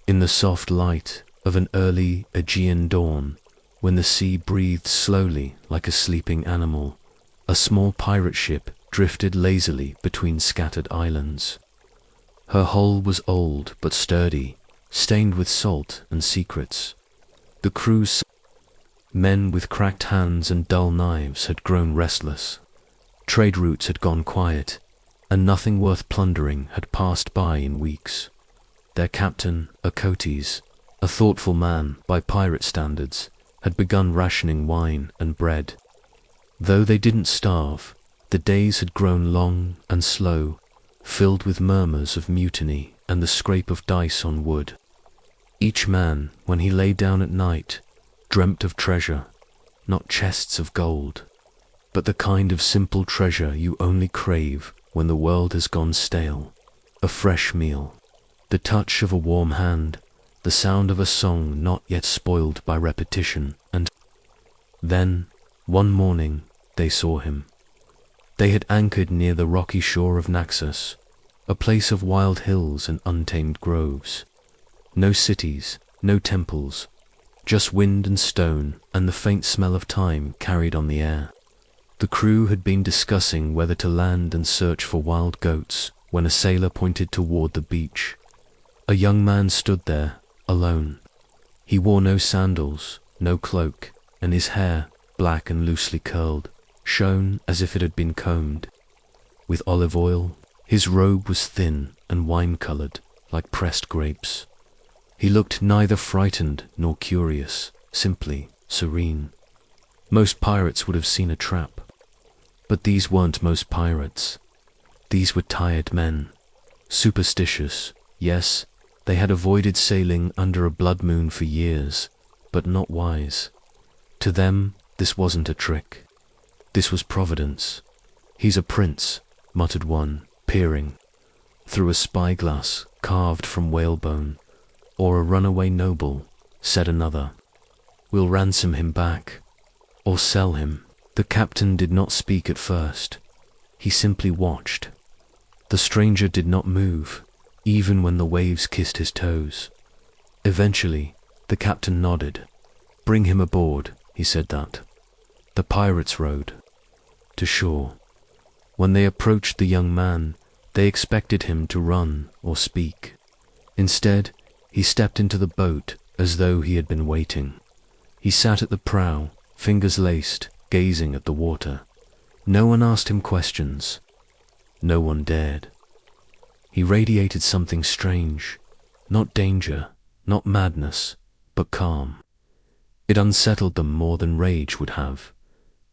In the soft light of an early Aegean dawn, when the sea breathed slowly like a sleeping animal, a small pirate ship drifted lazily between scattered islands. Her hull was old but sturdy, stained with salt and secrets. The crew's men with cracked hands and dull knives had grown restless. Trade routes had gone quiet, and nothing worth plundering had passed by in weeks. Their captain, Acotes, a thoughtful man by pirate standards, had begun rationing wine and bread. Though they didn't starve, the days had grown long and slow, filled with murmurs of mutiny and the scrape of dice on wood. Each man, when he lay down at night, dreamt of treasure, not chests of gold, but the kind of simple treasure you only crave when the world has gone stale. A fresh meal, the touch of a warm hand, the sound of a song not yet spoiled by repetition, and then, one morning, they saw him. They had anchored near the rocky shore of Naxos, a place of wild hills and untamed groves. No cities, no temples, just wind and stone and the faint smell of thyme carried on the air. The crew had been discussing whether to land and search for wild goats when a sailor pointed toward the beach. A young man stood there, alone. He wore no sandals, no cloak, and his hair, black and loosely curled, shone as if it had been combed with olive oil. His robe was thin and wine-colored, like pressed grapes. He looked neither frightened nor curious, simply serene. Most pirates would have seen a trap. But these weren't most pirates. These were tired men. Superstitious, yes, they had avoided sailing under a blood moon for years, but not wise. To them, this wasn't a trick. This was Providence. "He's a prince," muttered one, peering through a spyglass carved from whalebone. "Or a runaway noble," said another. "We'll ransom him back, or sell him." The captain did not speak at first. He simply watched. The stranger did not move, even when the waves kissed his toes. Eventually, the captain nodded. "Bring him aboard," he said that. The pirates rowed to shore. When they approached the young man, they expected him to run or speak. Instead, he stepped into the boat as though he had been waiting. He sat at the prow, fingers laced, gazing at the water. No one asked him questions. No one dared. He radiated something strange, not danger, not madness, but calm. It unsettled them more than rage would have.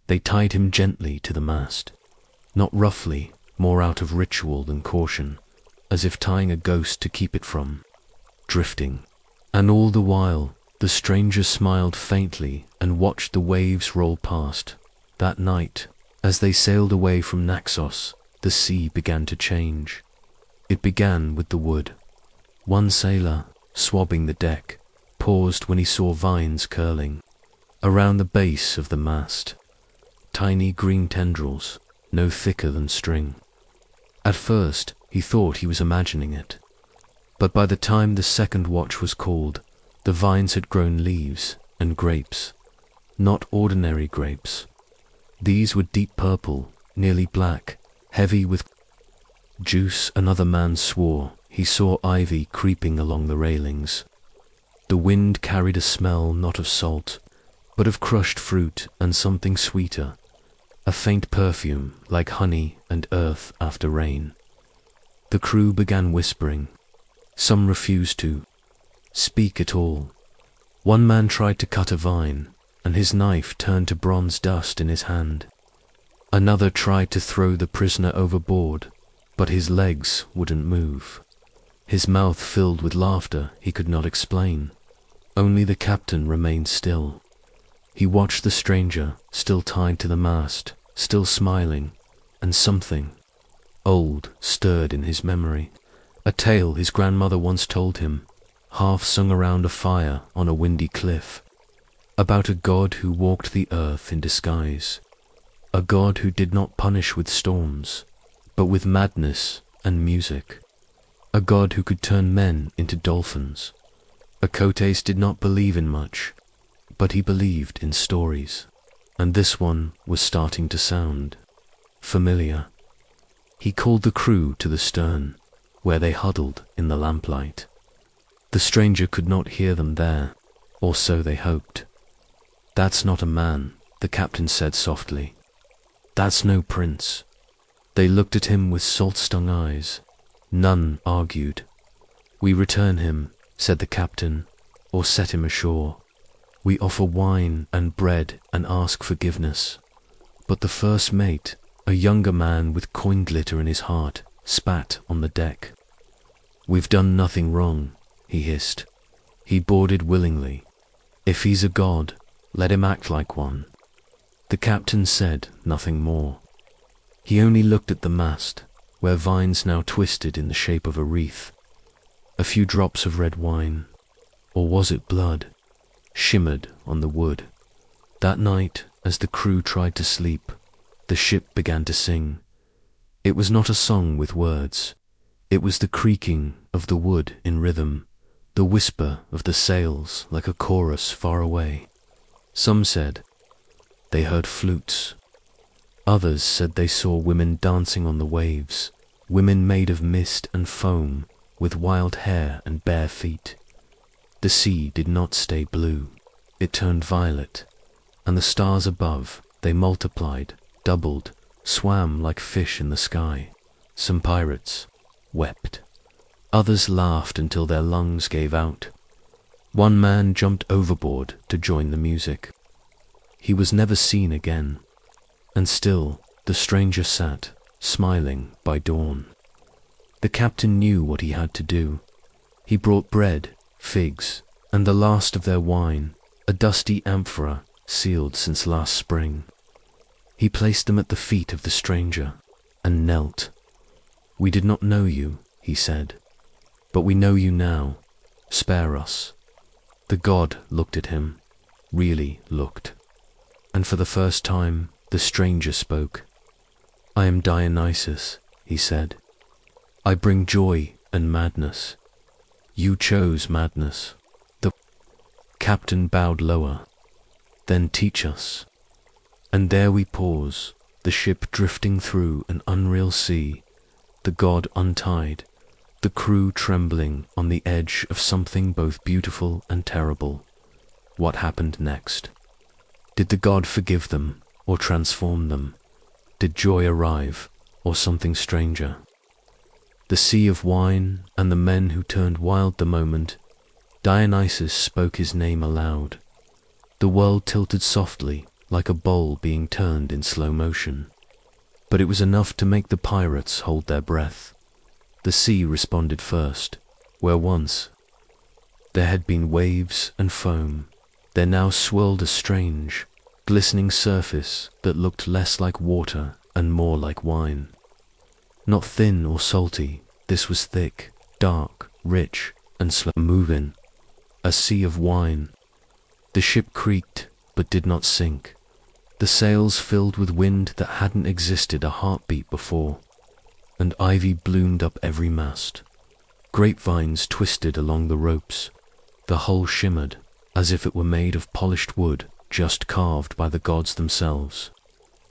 They tied him gently to the mast, not roughly, more out of ritual than caution, as if tying a ghost to keep it from drifting. And all the while, the stranger smiled faintly and watched the waves roll past. That night, as they sailed away from Naxos, the sea began to change. It began with the wood. One sailor, swabbing the deck, paused when he saw vines curling around the base of the mast. Tiny green tendrils, no thicker than string. At first, he thought he was imagining it. But by the time the second watch was called, the vines had grown leaves and grapes. Not ordinary grapes. These were deep purple, nearly black, heavy with juice. Another man swore he saw ivy creeping along the railings. The wind carried a smell not of salt, but of crushed fruit and something sweeter, a faint perfume like honey and earth after rain. The crew began whispering. Some refused to speak at all. One man tried to cut a vine, and his knife turned to bronze dust in his hand. Another tried to throw the prisoner overboard, but his legs wouldn't move. His mouth filled with laughter he could not explain. Only the captain remained still. He watched the stranger, still tied to the mast, still smiling, and something old stirred in his memory. A tale his grandmother once told him, half sung around a fire on a windy cliff, about a god who walked the earth in disguise. A god who did not punish with storms, but with madness and music. A god who could turn men into dolphins, Akotes did not believe in much, but he believed in stories, and this one was starting to sound familiar. He called the crew to the stern, where they huddled in the lamplight. The stranger could not hear them there, or so they hoped. "That's not a man," the captain said softly. "That's no prince." They looked at him with salt-stung eyes. None argued. "We return him," said the captain, "or set him ashore. We offer wine and bread and ask forgiveness." But the first mate, a younger man with coin glitter in his heart, spat on the deck. "We've done nothing wrong," he hissed. "He boarded willingly. If he's a god, let him act like one." The captain said nothing more. He only looked at the mast, where vines now twisted in the shape of a wreath. A few drops of red wine, or was it blood, shimmered on the wood. That night, as the crew tried to sleep, the ship began to sing. It was not a song with words. It was the creaking of the wood in rhythm, the whisper of the sails like a chorus far away. Some said they heard flutes. Others said they saw women dancing on the waves, women made of mist and foam, with wild hair and bare feet. The sea did not stay blue. It turned violet, and the stars above, they multiplied, doubled, swam like fish in the sky. Some pirates wept. Others laughed until their lungs gave out. One man jumped overboard to join the music. He was never seen again, and still the stranger sat, smiling by dawn. The captain knew what he had to do. He brought bread, figs, and the last of their wine, a dusty amphora sealed since last spring. He placed them at the feet of the stranger and knelt. "We did not know you," he said, "but we know you now. Spare us." The god looked at him, really looked, and for the first time the stranger spoke. "I am Dionysus," he said. "I bring joy and madness. You chose madness." The captain bowed lower. "Then teach us." And there we pause, the ship drifting through an unreal sea, the god untied, the crew trembling on the edge of something both beautiful and terrible. What happened next? Did the god forgive them or transform them? Did joy arrive or something stranger? The sea of wine and the men who turned wild the moment Dionysus spoke his name aloud. The world tilted softly like a bowl being turned in slow motion. But it was enough to make the pirates hold their breath. The sea responded first, where once there had been waves and foam. There now swirled a strange, glistening surface that looked less like water and more like wine. Not thin or salty, this was thick, dark, rich, and slow-moving. A sea of wine. The ship creaked, but did not sink. The sails filled with wind that hadn't existed a heartbeat before, and ivy bloomed up every mast. Grapevines twisted along the ropes. The hull shimmered, as if it were made of polished wood just carved by the gods themselves.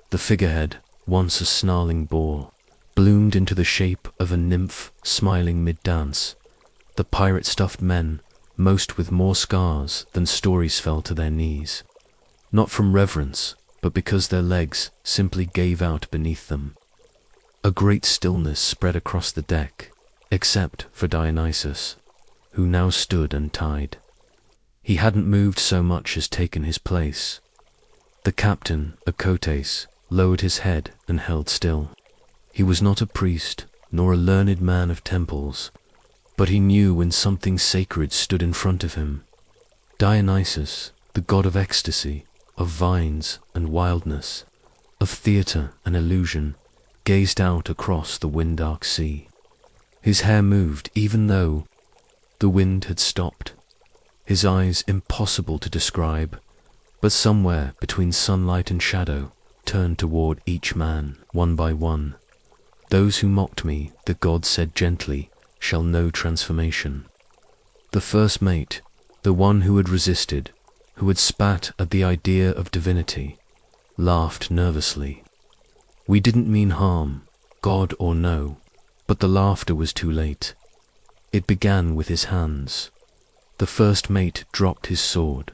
The figurehead, once a snarling boar, bloomed into the shape of a nymph smiling mid-dance. The pirate-stuffed men, most with more scars than stories, fell to their knees, not from reverence, but because their legs simply gave out beneath them. A great stillness spread across the deck, except for Dionysus, who now stood untied. He hadn't moved so much as taken his place. The captain, Akotes, lowered his head and held still. He was not a priest, nor a learned man of temples, but he knew when something sacred stood in front of him. Dionysus, the god of ecstasy, of vines and wildness, of theatre and illusion, gazed out across the wind-dark sea. His hair moved even though the wind had stopped. His eyes impossible to describe, but somewhere between sunlight and shadow, turned toward each man, one by one. "Those who mocked me," the god said gently, "shall know transformation." The first mate, The one who had resisted, who had spat at the idea of divinity, laughed nervously. We didn't mean harm, God or no, but the laughter was too late. It began with his hands. The first mate dropped his sword,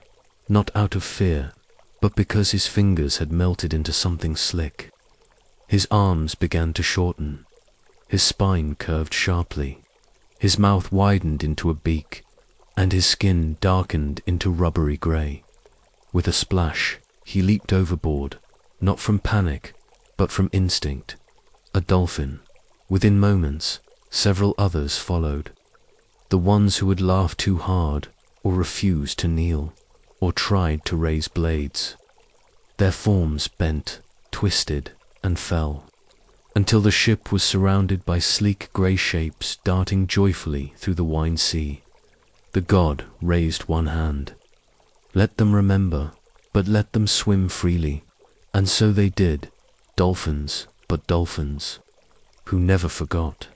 not out of fear, but because his fingers had melted into something slick. His arms began to shorten. His spine curved sharply. His mouth widened into a beak, and his skin darkened into rubbery grey. With a splash, he leaped overboard, not from panic, but from instinct. A dolphin. Within moments, several others followed. The ones who had laughed too hard, or refused to kneel, or tried to raise blades. Their forms bent, twisted, and fell, until the ship was surrounded by sleek grey shapes darting joyfully through the wine sea. The god raised one hand. Let them remember, but let them swim freely. And so they did, dolphins, but dolphins, who never forgot.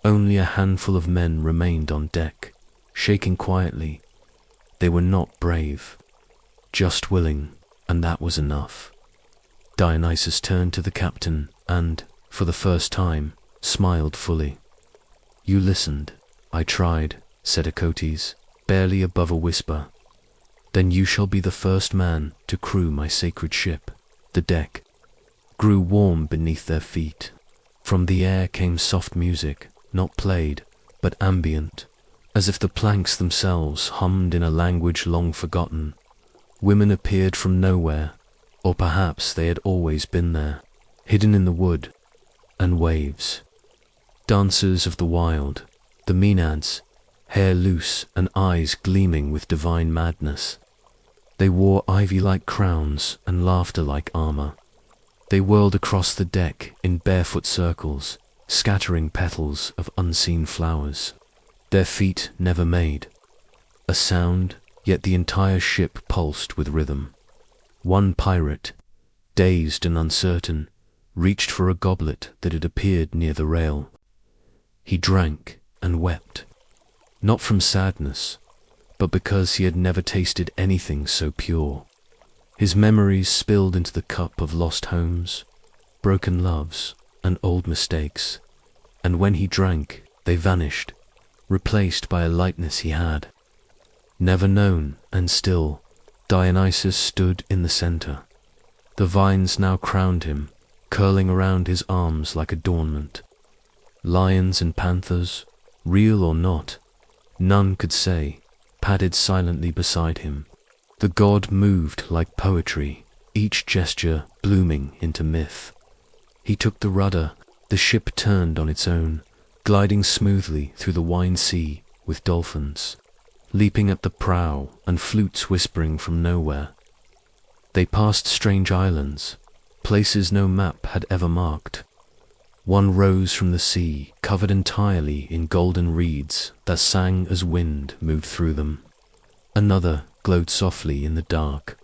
Only a handful of men remained on deck, shaking quietly. They were not brave, just willing, and that was enough. Dionysus turned to the captain and, for the first time, smiled fully. You listened. I tried, said Acotes, barely above a whisper. Then you shall be the first man to crew my sacred ship. The deck grew warm beneath their feet. From the air came soft music, not played, but ambient, as if the planks themselves hummed in a language long forgotten. Women appeared from nowhere, or perhaps they had always been there, hidden in the wood and waves. Dancers of the wild, the Maenads, hair loose and eyes gleaming with divine madness. They wore ivy-like crowns and laughter-like armor. They whirled across the deck in barefoot circles, scattering petals of unseen flowers. Their feet never made a sound, yet the entire ship pulsed with rhythm. One pirate, dazed and uncertain, reached for a goblet that had appeared near the rail. He drank and wept, not from sadness, but because he had never tasted anything so pure. His memories spilled into the cup of lost homes, broken loves, and old mistakes, and when he drank, they vanished, replaced by a lightness he had never known, and still, Dionysus stood in the center. The vines now crowned him, curling around his arms like adornment. Lions and panthers, real or not, none could say, padded silently beside him. The god moved like poetry, each gesture blooming into myth. He took the rudder, the ship turned on its own, gliding smoothly through the wine sea with dolphins leaping at the prow and flutes whispering from nowhere. They passed strange islands, places no map had ever marked. One rose from the sea, covered entirely in golden reeds that sang as wind moved through them. Another glowed softly in the dark,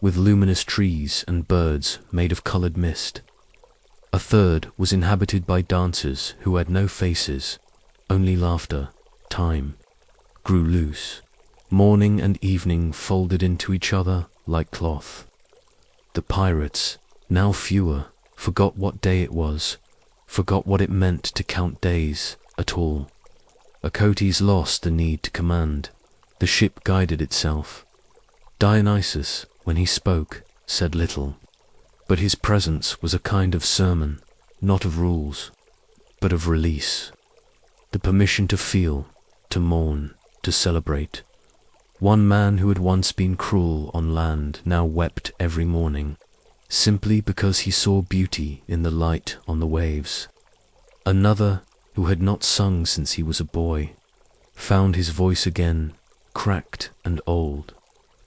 with luminous trees and birds made of colored mist. A third was inhabited by dancers who had no faces, only laughter. Time grew loose. Morning and evening folded into each other like cloth. The pirates, now fewer, forgot what day it was, forgot what it meant to count days at all. Acotes lost the need to command. The ship guided itself. Dionysus, when he spoke, said little, but his presence was a kind of sermon, not of rules, but of release. The permission to feel, to mourn, to celebrate. One man who had once been cruel on land now wept every morning, simply because he saw beauty in the light on the waves. Another, who had not sung since he was a boy, found his voice again, cracked and old.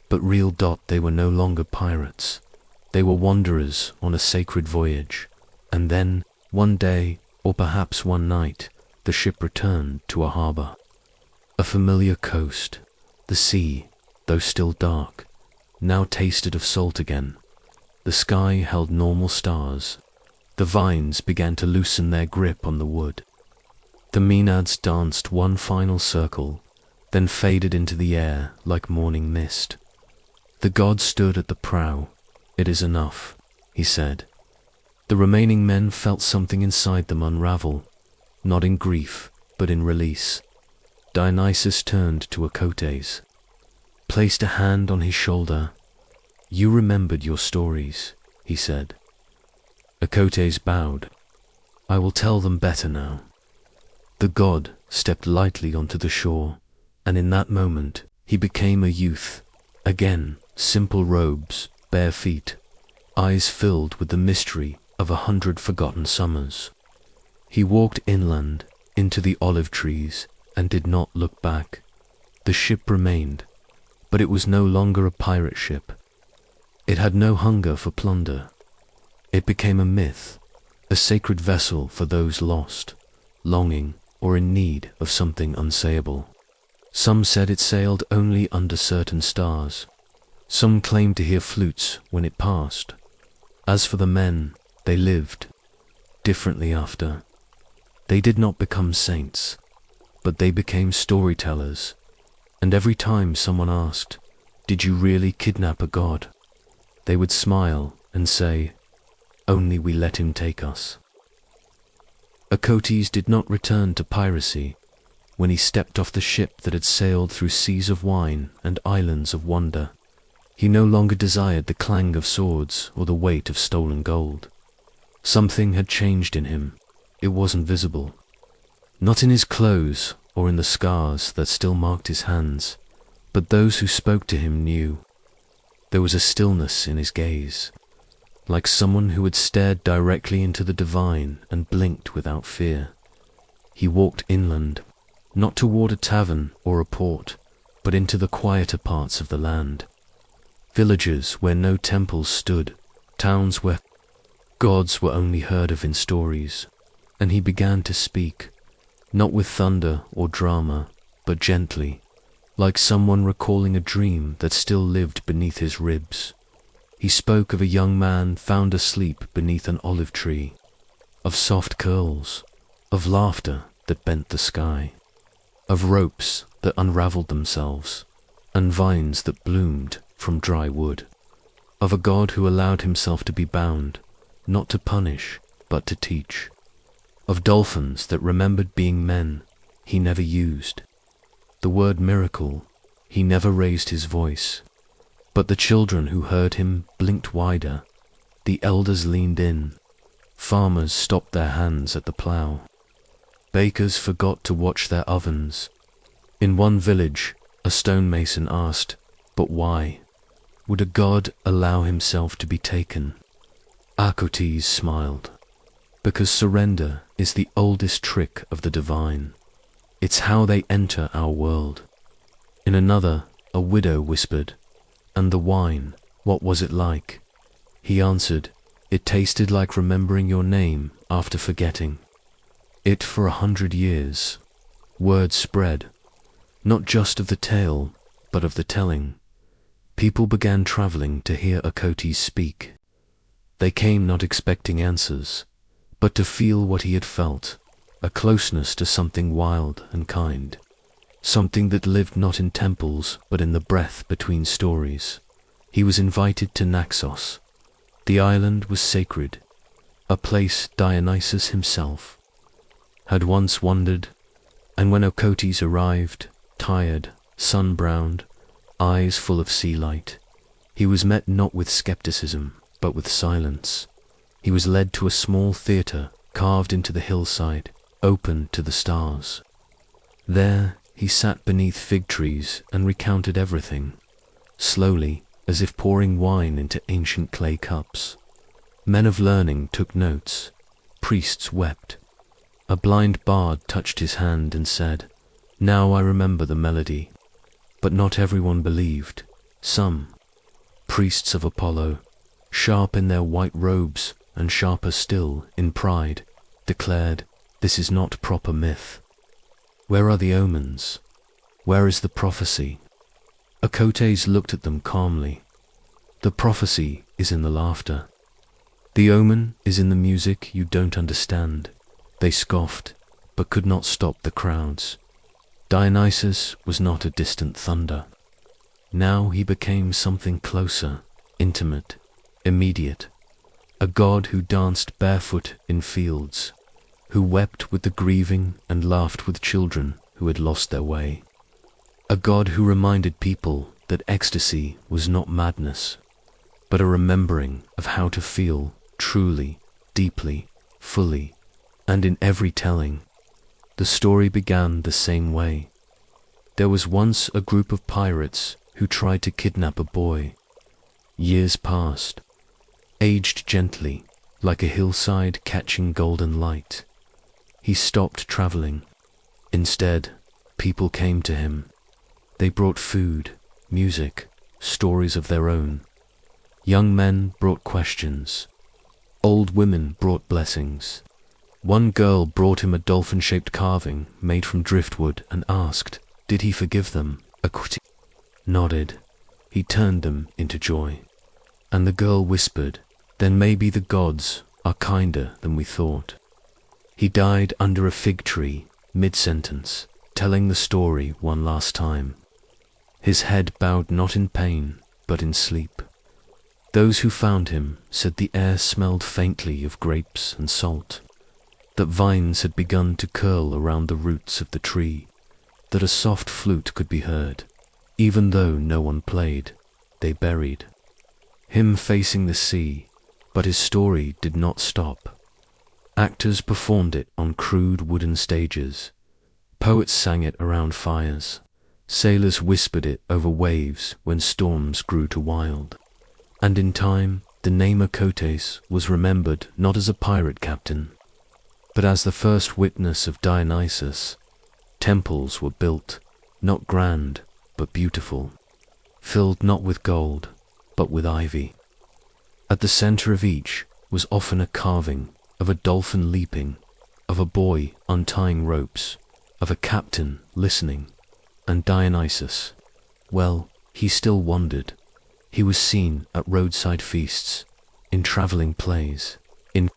But real they were no longer pirates. They were wanderers on a sacred voyage. And then, one day, or perhaps one night, the ship returned to a harbor. A familiar coast. The sea, though still dark, now tasted of salt again. The sky held normal stars. The vines began to loosen their grip on the wood. The Maenads danced one final circle, then faded into the air like morning mist. The god stood at the prow. "It is enough," he said. The remaining men felt something inside them unravel, not in grief, but in release. Dionysus turned to Acotes, placed a hand on his shoulder. "You remembered your stories," he said. Acotes bowed. "I will tell them better now." The god stepped lightly onto the shore, and in that moment he became a youth. Again, simple robes, bare feet, eyes filled with the mystery of 100 forgotten summers. He walked inland, into the olive trees, and did not look back. The ship remained, but it was no longer a pirate ship. It had no hunger for plunder. It became a myth, a sacred vessel for those lost, longing, or in need of something unsayable. Some said it sailed only under certain stars. Some claimed to hear flutes when it passed. As for the men, they lived differently after. They did not become saints, but they became storytellers. And every time someone asked, "Did you really kidnap a god?" they would smile and say, "Only we let him take us." Acotes did not return to piracy. When he stepped off the ship that had sailed through seas of wine and islands of wonder, he no longer desired the clang of swords or the weight of stolen gold. Something had changed in him. It wasn't visible. Not in his clothes or in the scars that still marked his hands, but those who spoke to him knew. There was a stillness in his gaze, like someone who had stared directly into the divine and blinked without fear. He walked inland, not toward a tavern or a port, but into the quieter parts of the land. Villages where no temples stood, towns where gods were only heard of in stories. And he began to speak, not with thunder or drama, but gently, like someone recalling a dream that still lived beneath his ribs. He spoke of a young man found asleep beneath an olive tree, of soft curls, of laughter that bent the sky, of ropes that unraveled themselves, and vines that bloomed from dry wood, of a god who allowed himself to be bound, not to punish, but to teach, of dolphins that remembered being men he never used. The word miracle, he never raised his voice, but the children who heard him blinked wider, the elders leaned in, farmers stopped their hands at the plough, bakers forgot to watch their ovens. In one village, a stonemason asked, "But why? Would a god allow himself to be taken?" Acotes smiled. "Because surrender is the oldest trick of the divine. It's how they enter our world." In another, a widow whispered, "And the wine, what was it like?" He answered, "It tasted like remembering your name after forgetting it for 100 years. Word spread, not just of the tale, but of the telling. People began traveling to hear Acotes speak. They came not expecting answers, but to feel what he had felt, a closeness to something wild and kind, something that lived not in temples, but in the breath between stories. He was invited to Naxos. The island was sacred, a place Dionysus himself had once wandered, and when Acotes arrived, tired, sun-browned, eyes full of sea light, he was met not with skepticism, but with silence. He was led to a small theatre carved into the hillside, open to the stars. There he sat beneath fig trees and recounted everything, slowly, as if pouring wine into ancient clay cups. Men of learning took notes, priests wept. A blind bard touched his hand and said, "Now I remember the melody." But not everyone believed. Some, priests of Apollo, sharp in their white robes and sharper still in pride, declared, "This is not proper myth. Where are the omens? Where is the prophecy?" Acotes looked at them calmly. "The prophecy is in the laughter. The omen is in the music you don't understand." They scoffed, but could not stop the crowds. Dionysus was not a distant thunder. Now he became something closer, intimate, immediate. A god who danced barefoot in fields, who wept with the grieving and laughed with children who had lost their way. A god who reminded people that ecstasy was not madness, but a remembering of how to feel truly, deeply, fully, and in every telling. The story began the same way. There was once a group of pirates who tried to kidnap a boy. Years passed, aged gently, like a hillside catching golden light. He stopped traveling. Instead, people came to him. They brought food, music, stories of their own. Young men brought questions. Old women brought blessings. One girl brought him a dolphin-shaped carving made from driftwood and asked, did he forgive them? Akuti nodded. He turned them into joy. And the girl whispered, then maybe the gods are kinder than we thought. He died under a fig tree, mid-sentence, telling the story one last time. His head bowed not in pain, but in sleep. Those who found him said the air smelled faintly of grapes and salt, that vines had begun to curl around the roots of the tree, that a soft flute could be heard, even though no one played. They buried him facing the sea, but his story did not stop. Actors performed it on crude wooden stages. Poets sang it around fires. Sailors whispered it over waves when storms grew too wild. And in time, the name Akotes was remembered not as a pirate captain, but as the first witness of Dionysus. Temples were built, not grand, but beautiful, filled not with gold, but with ivy. At the center of each was often a carving of a dolphin leaping, of a boy untying ropes, of a captain listening, and Dionysus, well, he still wandered. He was seen at roadside feasts, in traveling plays, in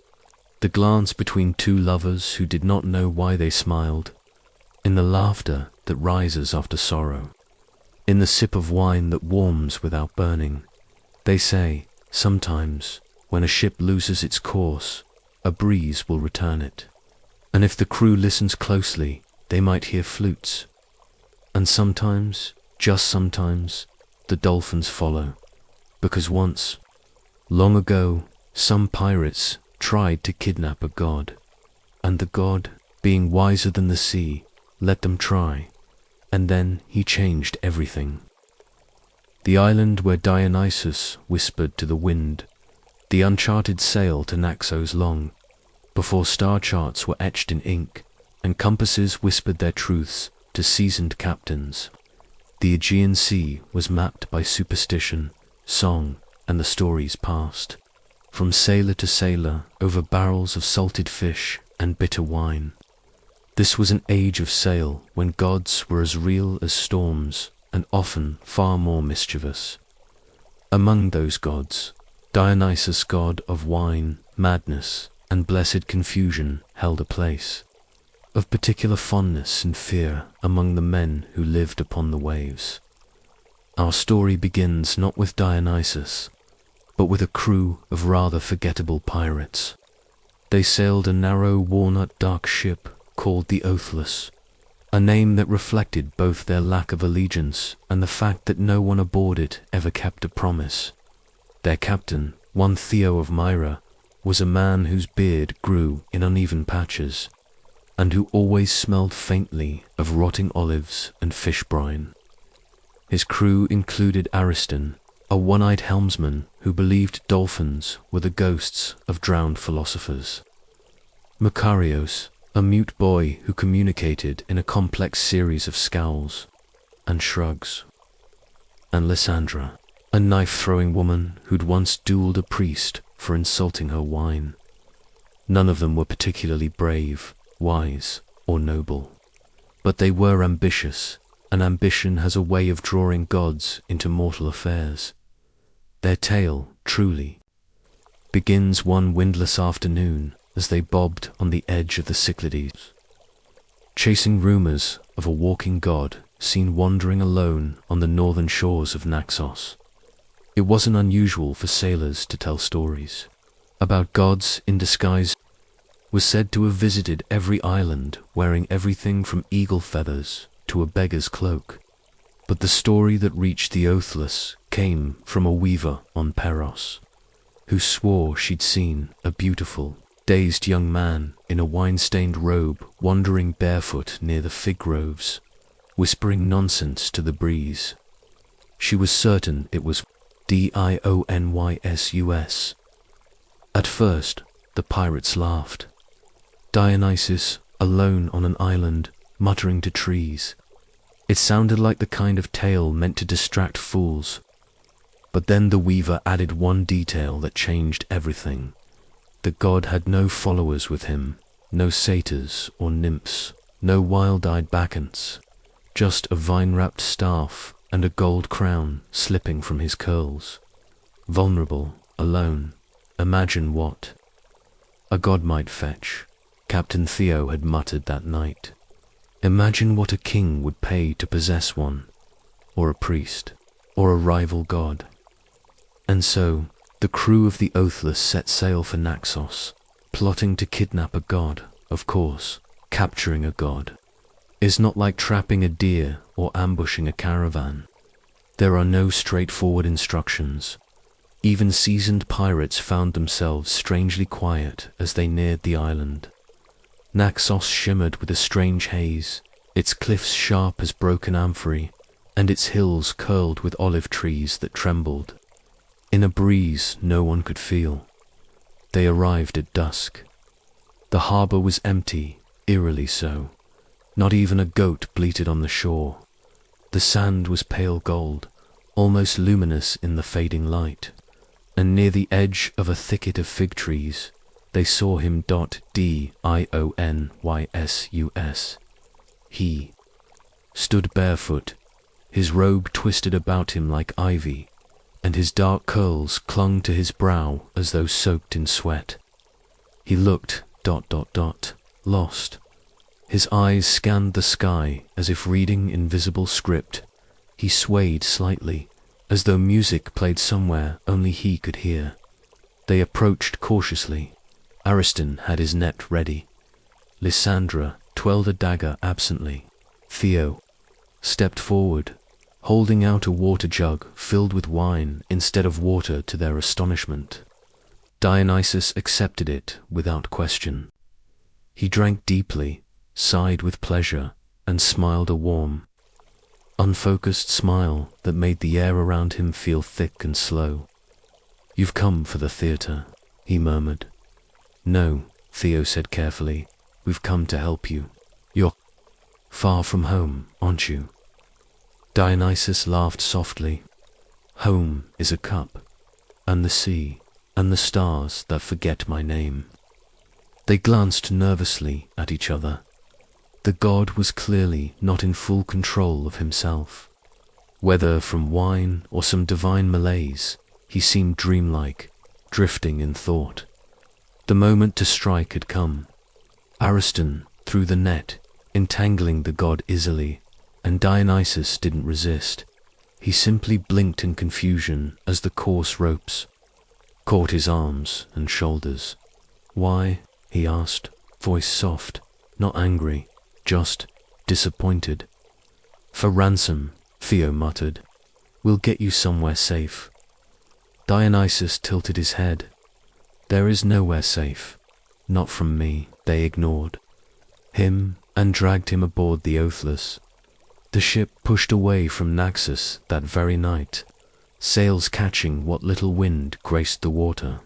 the glance between two lovers who did not know why they smiled, in the laughter that rises after sorrow, in the sip of wine that warms without burning. They say, sometimes, when a ship loses its course, a breeze will return it. And if the crew listens closely, they might hear flutes. And sometimes, just sometimes, the dolphins follow, because once, long ago, some pirates tried to kidnap a god, and the god, being wiser than the sea, let them try, and then he changed everything. The island where Dionysus whispered to the wind, the uncharted sail to Naxos long, before star charts were etched in ink, and compasses whispered their truths to seasoned captains. The Aegean Sea was mapped by superstition, song, and the stories passed, from sailor to sailor over barrels of salted fish and bitter wine. This was an age of sail when gods were as real as storms and often far more mischievous. Among those gods, Dionysus, god of wine, madness, and blessed confusion, held a place of particular fondness and fear among the men who lived upon the waves. Our story begins not with Dionysus, but with a crew of rather forgettable pirates. They sailed a narrow, walnut dark ship called the Oathless, a name that reflected both their lack of allegiance and the fact that no one aboard it ever kept a promise. Their captain, one Theo of Myra, was a man whose beard grew in uneven patches, and who always smelled faintly of rotting olives and fish brine. His crew included Ariston, a one-eyed helmsman who believed dolphins were the ghosts of drowned philosophers; Makarios, a mute boy who communicated in a complex series of scowls and shrugs; and Lysandra, a knife-throwing woman who'd once dueled a priest for insulting her wine. None of them were particularly brave, wise, or noble, but they were ambitious, and ambition has a way of drawing gods into mortal affairs. Their tale, truly, begins one windless afternoon as they bobbed on the edge of the Cyclades. chasing rumors of a walking god seen wandering alone on the northern shores of Naxos. It wasn't unusual for sailors to tell stories about gods in disguise. Was said to have visited every island wearing everything from eagle feathers to a beggar's cloak. But the story that reached the Oathless came from a weaver on Peros, who swore she'd seen a beautiful, dazed young man in a wine-stained robe wandering barefoot near the fig groves, whispering nonsense to the breeze. She was certain it was Dionysus. At first, the pirates laughed. Dionysus, alone on an island, muttering to trees. It sounded like the kind of tale meant to distract fools. But then the weaver added one detail that changed everything. The god had no followers with him, no satyrs or nymphs, no wild-eyed bacchantes, just a vine-wrapped staff and a gold crown slipping from his curls. Vulnerable, alone, imagine what a god might fetch. Captain Theo had muttered that night. Imagine what a king would pay to possess one, or a priest, or a rival god. And so, the crew of the Oathless set sail for Naxos, plotting to kidnap a god. Of course, capturing a god is not like trapping a deer or ambushing a caravan. There are no straightforward instructions. Even seasoned pirates found themselves strangely quiet as they neared the island. Naxos shimmered with a strange haze, its cliffs sharp as broken amphory, and its hills curled with olive trees that trembled. In a breeze no one could feel. They arrived at dusk. The harbor was empty, eerily so. Not even a goat bleated on the shore. The sand was pale gold, almost luminous in the fading light, and near the edge of a thicket of fig trees, they saw him. Dionysus. He stood barefoot, his robe twisted about him like ivy, and his dark curls clung to his brow as though soaked in sweat. He looked ... lost. His eyes scanned the sky as if reading invisible script. He swayed slightly, as though music played somewhere only he could hear. They approached cautiously. Ariston had his net ready. Lysandra twirled a dagger absently. Theo stepped forward, holding out a water jug filled with wine instead of water to their astonishment. Dionysus accepted it without question. He drank deeply, sighed with pleasure, and smiled a warm, unfocused smile that made the air around him feel thick and slow. "You've come for the theatre," he murmured. "No," Theo said carefully, "we've come to help you. You're far from home, aren't you?" Dionysus laughed softly. "Home is a cup, and the sea, and the stars that forget my name." They glanced nervously at each other. The god was clearly not in full control of himself. Whether from wine or some divine malaise, he seemed dreamlike, drifting in thought. The moment to strike had come. Ariston threw the net, entangling the god easily, and Dionysus didn't resist. He simply blinked in confusion as the coarse ropes caught his arms and shoulders. "Why?" he asked, voice soft, not angry, just disappointed. "For ransom," Theo muttered. "We'll get you somewhere safe." Dionysus tilted his head. "There is nowhere safe. Not from me." They ignored him and dragged him aboard the Oathless. The ship pushed away from Naxos that very night, sails catching what little wind graced the water.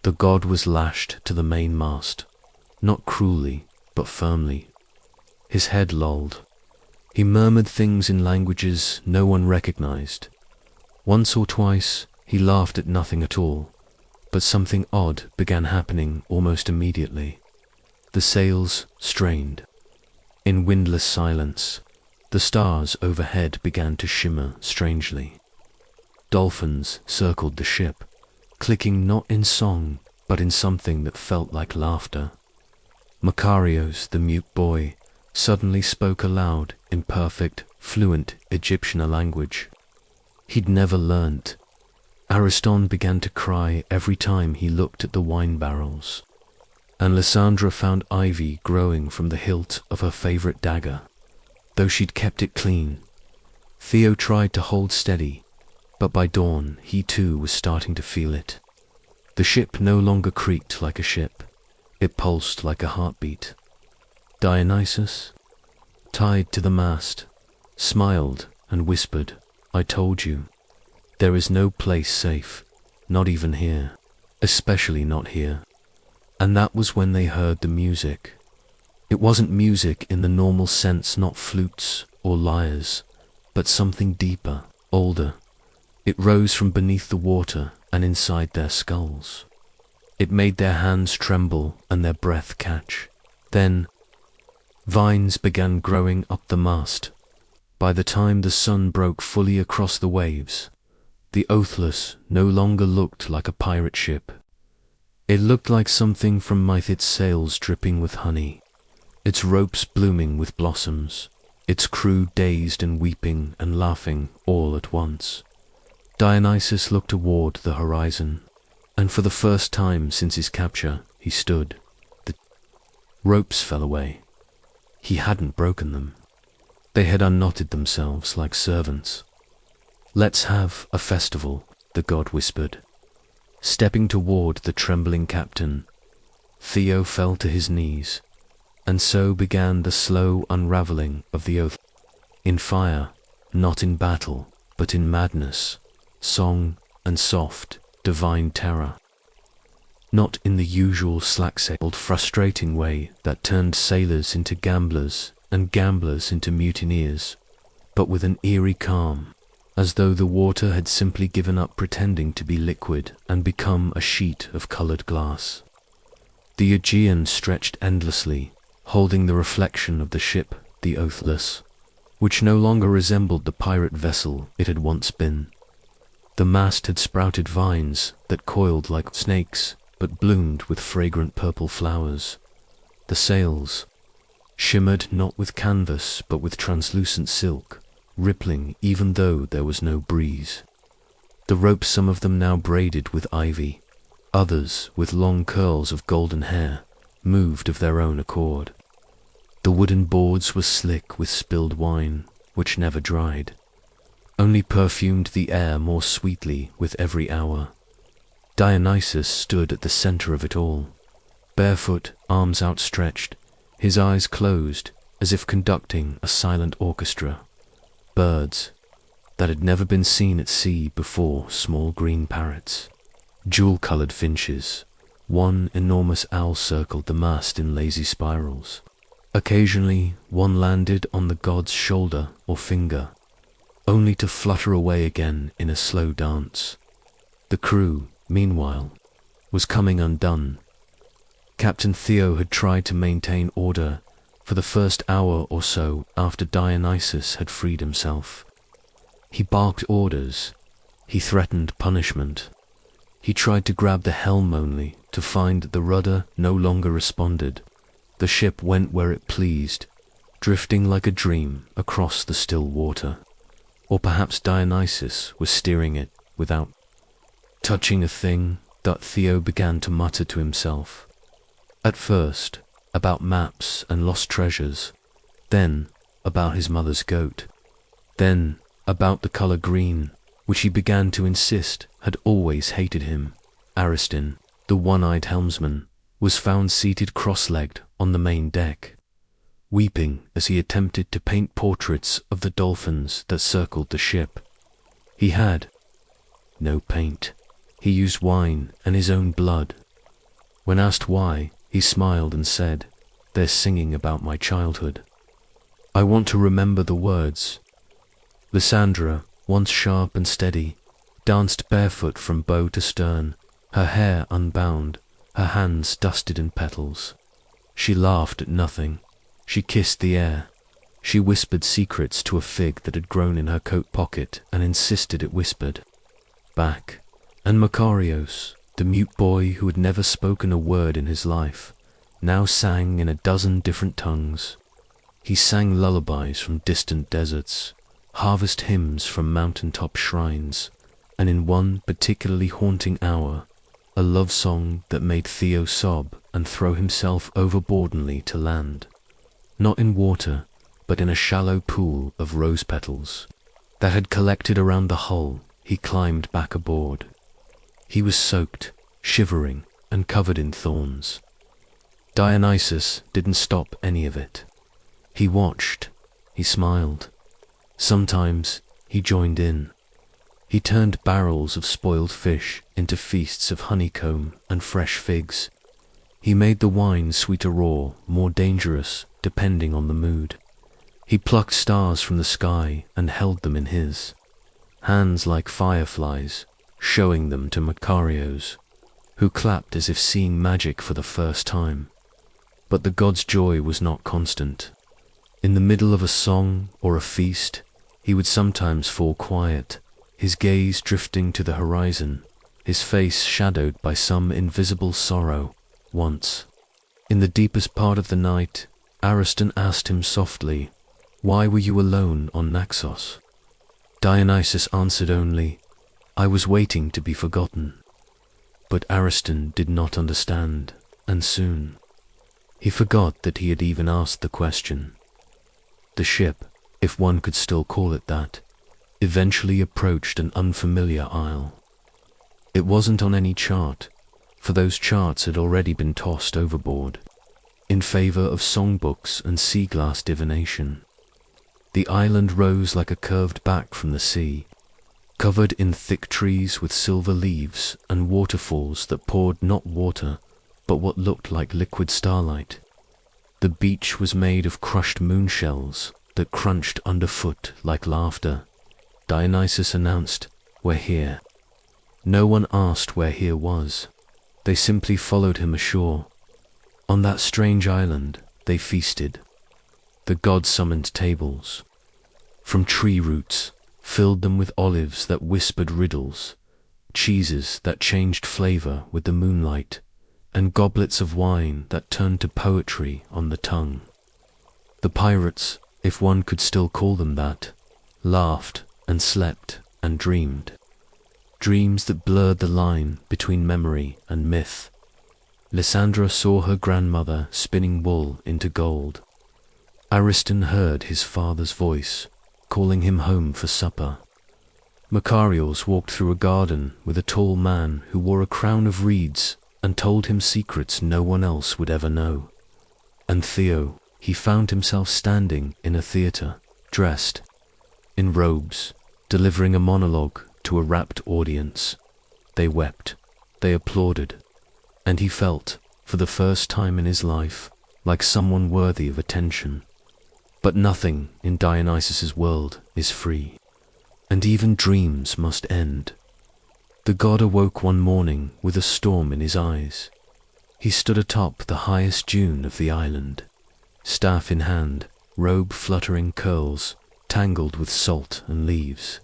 The god was lashed to the mainmast, not cruelly, but firmly. His head lolled. He murmured things in languages no one recognized. Once or twice, he laughed at nothing at all, but something odd began happening almost immediately. The sails strained. In windless silence, the stars overhead began to shimmer strangely. Dolphins circled the ship, clicking not in song, but in something that felt like laughter. Makarios, the mute boy, suddenly spoke aloud in perfect, fluent Egyptian language. He'd never learnt. Ariston began to cry every time he looked at the wine barrels, and Lysandra found ivy growing from the hilt of her favourite dagger, though she'd kept it clean. Theo tried to hold steady, but by dawn he too was starting to feel it. The ship no longer creaked like a ship, it pulsed like a heartbeat. Dionysus, tied to the mast, smiled and whispered, "I told you, there is no place safe, not even here, especially not here." And that was when they heard the music. It wasn't music in the normal sense, not flutes or lyres, but something deeper, older. It rose from beneath the water and inside their skulls. It made their hands tremble and their breath catch. Then, vines began growing up the mast. By the time the sun broke fully across the waves, the Oathless no longer looked like a pirate ship. It looked like something from myth, its sails dripping with honey, its ropes blooming with blossoms, its crew dazed and weeping and laughing all at once. Dionysus looked toward the horizon, and for the first time since his capture, he stood. The ropes fell away. He hadn't broken them. They had unknotted themselves like servants. "Let's have a festival," the god whispered. Stepping toward the trembling captain, Theo fell to his knees, and so began the slow unraveling of the oath. In fire, not in battle, but in madness, song and soft, divine terror. Not in the usual slack-sailed, frustrating way that turned sailors into gamblers and gamblers into mutineers, but with an eerie calm, as though the water had simply given up pretending to be liquid and become a sheet of colored glass. The Aegean stretched endlessly, holding the reflection of the ship, the Oathless, which no longer resembled the pirate vessel it had once been. The mast had sprouted vines that coiled like snakes, but bloomed with fragrant purple flowers. The sails shimmered not with canvas but with translucent silk, rippling even though there was no breeze. The ropes, some of them now braided with ivy, others with long curls of golden hair, moved of their own accord. The wooden boards were slick with spilled wine, which never dried, only perfumed the air more sweetly with every hour. Dionysus stood at the center of it all, barefoot, arms outstretched, his eyes closed, as if conducting a silent orchestra. Birds that had never been seen at sea before, small green parrots, jewel-colored finches. One enormous owl circled the mast in lazy spirals. Occasionally one landed on the god's shoulder or finger, only to flutter away again in a slow dance. The crew, meanwhile, was coming undone. Captain Theo had tried to maintain order for the first hour or so after Dionysus had freed himself. He barked orders, he threatened punishment. He tried to grab the helm only to find that the rudder no longer responded. The ship went where it pleased, drifting like a dream across the still water. Or perhaps Dionysus was steering it without touching a thing, that Theo began to mutter to himself. At first, about maps and lost treasures, then about his mother's goat, then about the color green, which he began to insist had always hated him. Ariston, the one-eyed helmsman, was found seated cross-legged on the main deck, weeping as he attempted to paint portraits of the dolphins that circled the ship. He had no paint. He used wine and his own blood. When asked why, he smiled and said, "They're singing about my childhood. I want to remember the words." Lysandra, once sharp and steady, danced barefoot from bow to stern, her hair unbound, her hands dusted in petals. She laughed at nothing. She kissed the air. She whispered secrets to a fig that had grown in her coat pocket and insisted it whispered back. And Makarios, the mute boy who had never spoken a word in his life, now sang in a dozen different tongues. He sang lullabies from distant deserts, harvest hymns from mountaintop shrines, and in one particularly haunting hour, a love song that made Theo sob and throw himself overboardingly to land, not in water, but in a shallow pool of rose petals that had collected around the hull. He climbed back aboard. He was soaked, shivering, and covered in thorns. Dionysus didn't stop any of it. He watched, he smiled. Sometimes he joined in. He turned barrels of spoiled fish into feasts of honeycomb and fresh figs. He made the wine sweeter raw, more dangerous, depending on the mood. He plucked stars from the sky and held them in his hands like fireflies, showing them to Macarios, who clapped as if seeing magic for the first time. But the god's joy was not constant. In the middle of a song or a feast, he would sometimes fall quiet, his gaze drifting to the horizon, his face shadowed by some invisible sorrow. Once, in the deepest part of the night, Ariston asked him softly, "Why were you alone on Naxos?" Dionysus answered only, "I was waiting to be forgotten." But Ariston did not understand, and soon he forgot that he had even asked the question. The ship, if one could still call it that, eventually approached an unfamiliar isle. It wasn't on any chart, for those charts had already been tossed overboard, in favor of songbooks and sea glass divination. The island rose like a curved back from the sea, covered in thick trees with silver leaves and waterfalls that poured not water, but what looked like liquid starlight. The beach was made of crushed moonshells that crunched underfoot like laughter. Dionysus announced, "We're here." No one asked where here was. They simply followed him ashore. On that strange island, they feasted. The god summoned tables. From tree roots, filled them with olives that whispered riddles, cheeses that changed flavor with the moonlight, and goblets of wine that turned to poetry on the tongue. The pirates, if one could still call them that, laughed and slept and dreamed. Dreams that blurred the line between memory and myth. Lysandra saw her grandmother spinning wool into gold. Ariston heard his father's voice, calling him home for supper. Macarios walked through a garden with a tall man who wore a crown of reeds and told him secrets no one else would ever know. And Theo, he found himself standing in a theater, dressed in robes, delivering a monologue to a rapt audience. They wept, they applauded, and he felt, for the first time in his life, like someone worthy of attention. But nothing in Dionysus's world is free, and even dreams must end. The god awoke one morning with a storm in his eyes. He stood atop the highest dune of the island, staff in hand, robe fluttering curls, tangled with salt and leaves.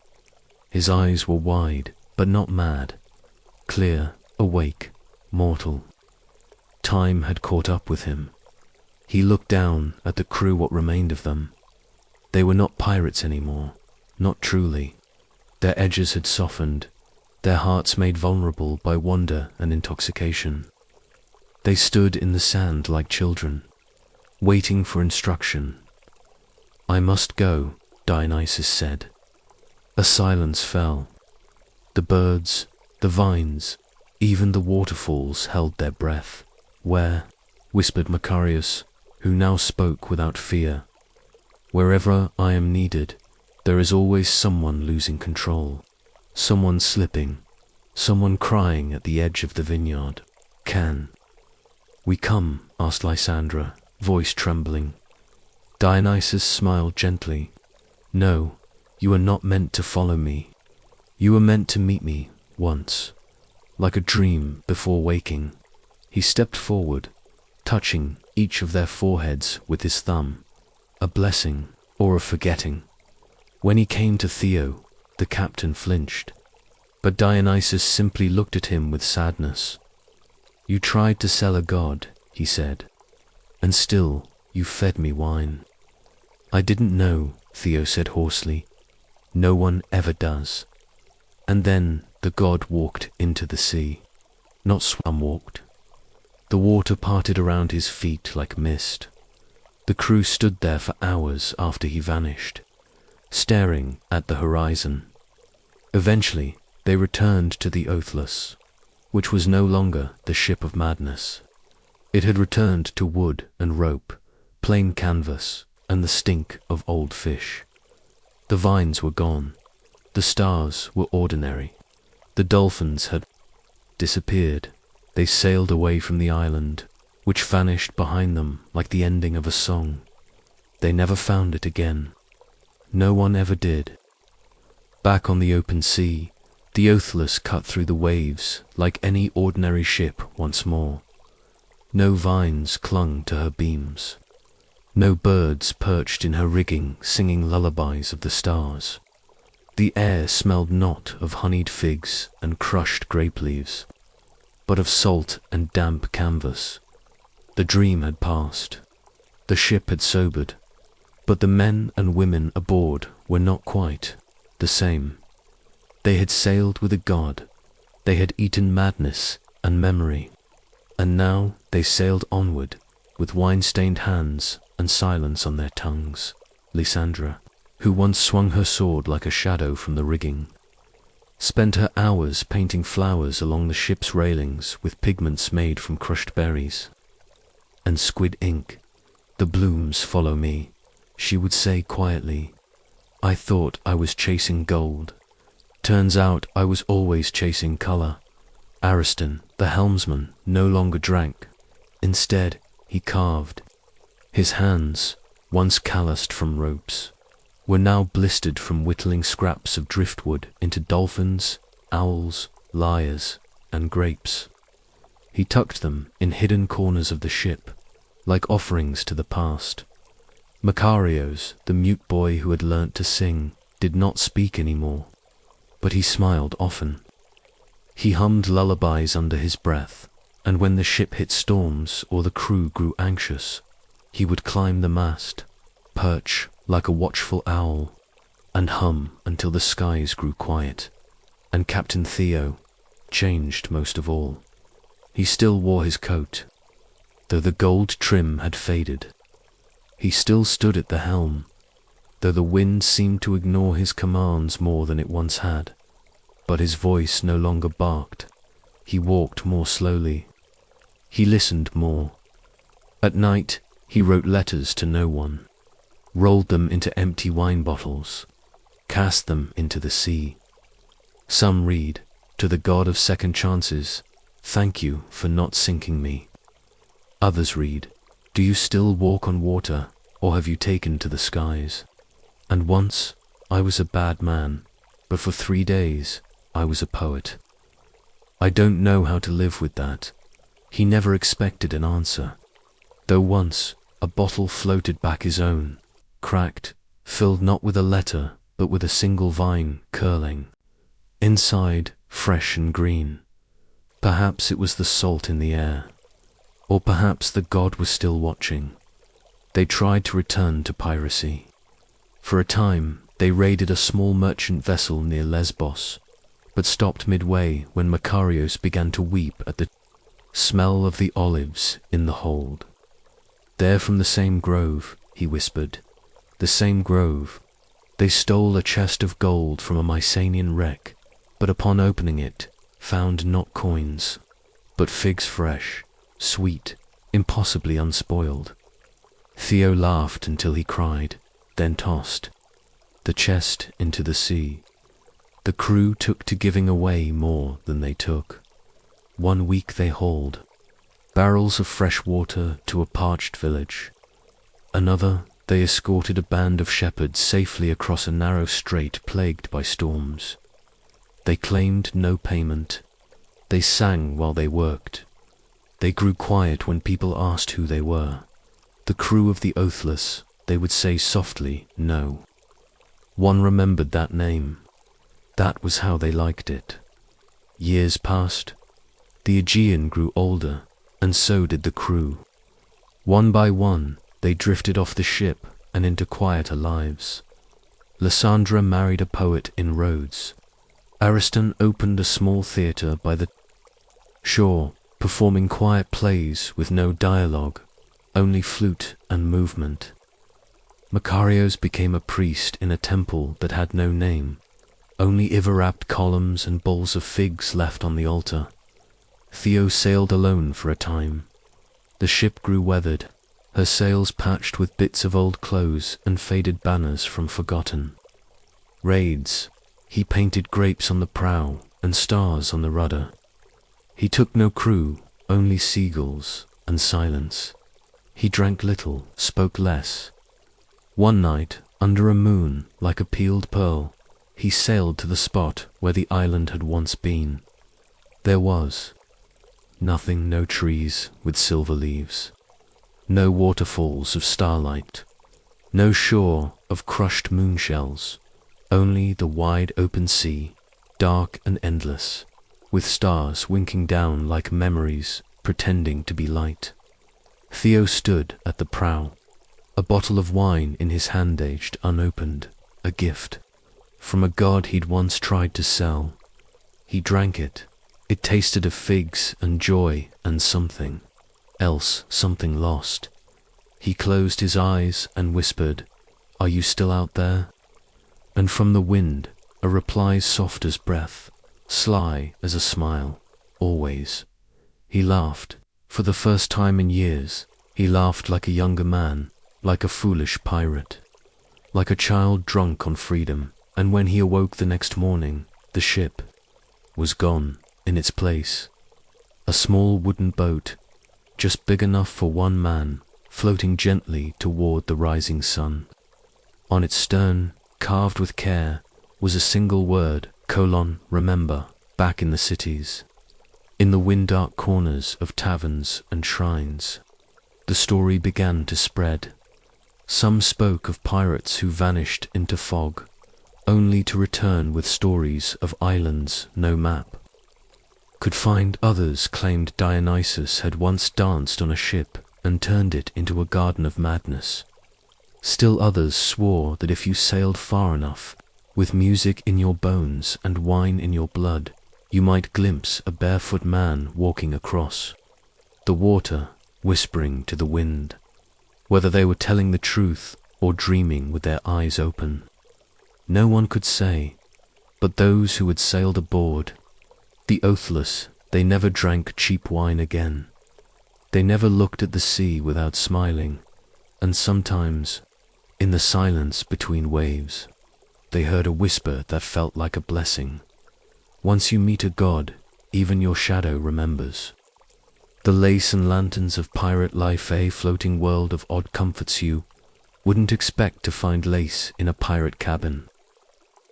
His eyes were wide, but not mad, clear, awake, mortal. Time had caught up with him. He looked down at the crew, what remained of them. They were not pirates anymore, not truly. Their edges had softened, their hearts made vulnerable by wonder and intoxication. They stood in the sand like children, waiting for instruction. "I must go," Dionysus said. A silence fell. The birds, the vines, even the waterfalls held their breath. "Where?" whispered Macarius, who now spoke without fear. "Wherever I am needed, there is always someone losing control, someone slipping, someone crying at the edge of the vineyard. Can we come?" asked Lysandra, voice trembling. Dionysus smiled gently. "No, you are not meant to follow me. You were meant to meet me once, like a dream before waking." He stepped forward, touching each of their foreheads with his thumb, a blessing or a forgetting. When he came to Theo, the captain flinched, but Dionysus simply looked at him with sadness. "You tried to sell a god," he said, "and still you fed me wine. I didn't know, Theo said hoarsely. No one ever does. And then the god walked into the sea. Not swam, walked. The water parted around his feet like mist. The crew stood there for hours after he vanished, staring at the horizon. Eventually, they returned to the Oathless, which was no longer the ship of madness. It had returned to wood and rope, plain canvas, and the stink of old fish. The vines were gone. The stars were ordinary. The dolphins had disappeared. They sailed away from the island, which vanished behind them like the ending of a song. They never found it again. No one ever did. Back on the open sea, the Oathless cut through the waves like any ordinary ship once more. No vines clung to her beams. No birds perched in her rigging singing lullabies of the stars. The air smelled not of honeyed figs and crushed grape leaves, but of salt and damp canvas. The dream had passed. The ship had sobered, but the men and women aboard were not quite the same. They had sailed with a god. They had eaten madness and memory. And now they sailed onward with wine-stained hands and silence on their tongues. Lysandra, who once swung her sword like a shadow from the rigging, spent her hours painting flowers along the ship's railings with pigments made from crushed berries and squid ink. The blooms follow me, she would say quietly. I thought I was chasing gold. Turns out I was always chasing color. Ariston, the helmsman, no longer drank. Instead, he carved. His hands, once calloused from ropes, were now blistered from whittling scraps of driftwood into dolphins, owls, lyres, and grapes. He tucked them in hidden corners of the ship, like offerings to the past. Makarios, the mute boy who had learnt to sing, did not speak anymore, but he smiled often. He hummed lullabies under his breath, and when the ship hit storms or the crew grew anxious, he would climb the mast, perch like a watchful owl, and hum until the skies grew quiet. And Captain Theo changed most of all. He still wore his coat, though the gold trim had faded. He still stood at the helm, though the wind seemed to ignore his commands more than it once had. But his voice no longer barked. He walked more slowly. He listened more. At night, he wrote letters to no one, rolled them into empty wine bottles, cast them into the sea. Some read, to the god of second chances, thank you for not sinking me. Others read, do you still walk on water, or have you taken to the skies? And once, I was a bad man, but for 3 days, I was a poet. I don't know how to live with that. He never expected an answer, though once a bottle floated back his own, cracked, filled not with a letter, but with a single vine curling. Inside, fresh and green. Perhaps it was the salt in the air, or perhaps the god was still watching. They tried to return to piracy. For a time, they raided a small merchant vessel near Lesbos, but stopped midway when Makarios began to weep at the smell of the olives in the hold. They're from the same grove, he whispered. The same grove. They stole a chest of gold from a Mycenaean wreck, but upon opening it, found not coins, but figs fresh, sweet, impossibly unspoiled. Theo laughed until he cried, then tossed the chest into the sea. The crew took to giving away more than they took. 1 week they hauled barrels of fresh water to a parched village. Another, they escorted a band of shepherds safely across a narrow strait plagued by storms. They claimed no payment. They sang while they worked. They grew quiet when people asked who they were. The crew of the Oathless, they would say softly, no. One remembered that name. That was how they liked it. Years passed. The Aegean grew older, and so did the crew. One by one, they drifted off the ship and into quieter lives. Lysandra married a poet in Rhodes. Ariston opened a small theatre by the shore, performing quiet plays with no dialogue, only flute and movement. Makarios became a priest in a temple that had no name, only iver-wrapped columns and bowls of figs left on the altar. Theo sailed alone for a time. The ship grew weathered, her sails patched with bits of old clothes and faded banners from forgotten raids. He painted grapes on the prow and stars on the rudder. He took no crew, only seagulls and silence. He drank little, spoke less. One night, under a moon like a peeled pearl, he sailed to the spot where the island had once been. There was nothing, no trees with silver leaves, no waterfalls of starlight, no shore of crushed moonshells, only the wide open sea, dark and endless, with stars winking down like memories pretending to be light. Theo stood at the prow, a bottle of wine in his hand aged unopened, a gift from a god he'd once tried to sell. He drank it. It tasted of figs and joy and something else, something lost. He closed his eyes and whispered, "Are you still out there?" And from the wind, a reply soft as breath, sly as a smile, always. He laughed. For the first time in years, he laughed like a younger man, like a foolish pirate, like a child drunk on freedom. And when he awoke the next morning, the ship was gone. In its place, a small wooden boat, just big enough for one man, floating gently toward the rising sun. On its stern, carved with care, was a single word, remember, back in the cities, in the wind-dark corners of taverns and shrines. The story began to spread. Some spoke of pirates who vanished into fog, only to return with stories of islands no map could find. Others claimed Dionysus had once danced on a ship and turned it into a garden of madness. Still others swore that if you sailed far enough, with music in your bones and wine in your blood, you might glimpse a barefoot man walking across the water, whispering to the wind. Whether they were telling the truth or dreaming with their eyes open, no one could say, but those who had sailed aboard, the oathless, they never drank cheap wine again. They never looked at the sea without smiling, and sometimes, in the silence between waves, they heard a whisper that felt like a blessing. Once you meet a god, even your shadow remembers. The lace and lanterns of pirate life, a floating world of odd comforts you wouldn't expect to find lace in a pirate cabin.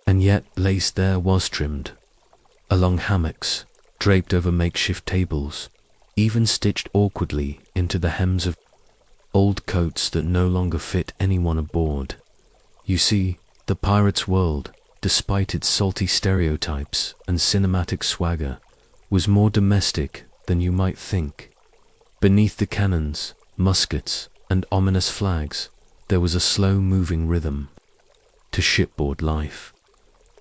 And yet lace there was trimmed, along hammocks, draped over makeshift tables, even stitched awkwardly into the hems of old coats that no longer fit anyone aboard. You see, the pirate's world, despite its salty stereotypes and cinematic swagger, was more domestic than you might think. Beneath the cannons, muskets, and ominous flags, there was a slow-moving rhythm to shipboard life.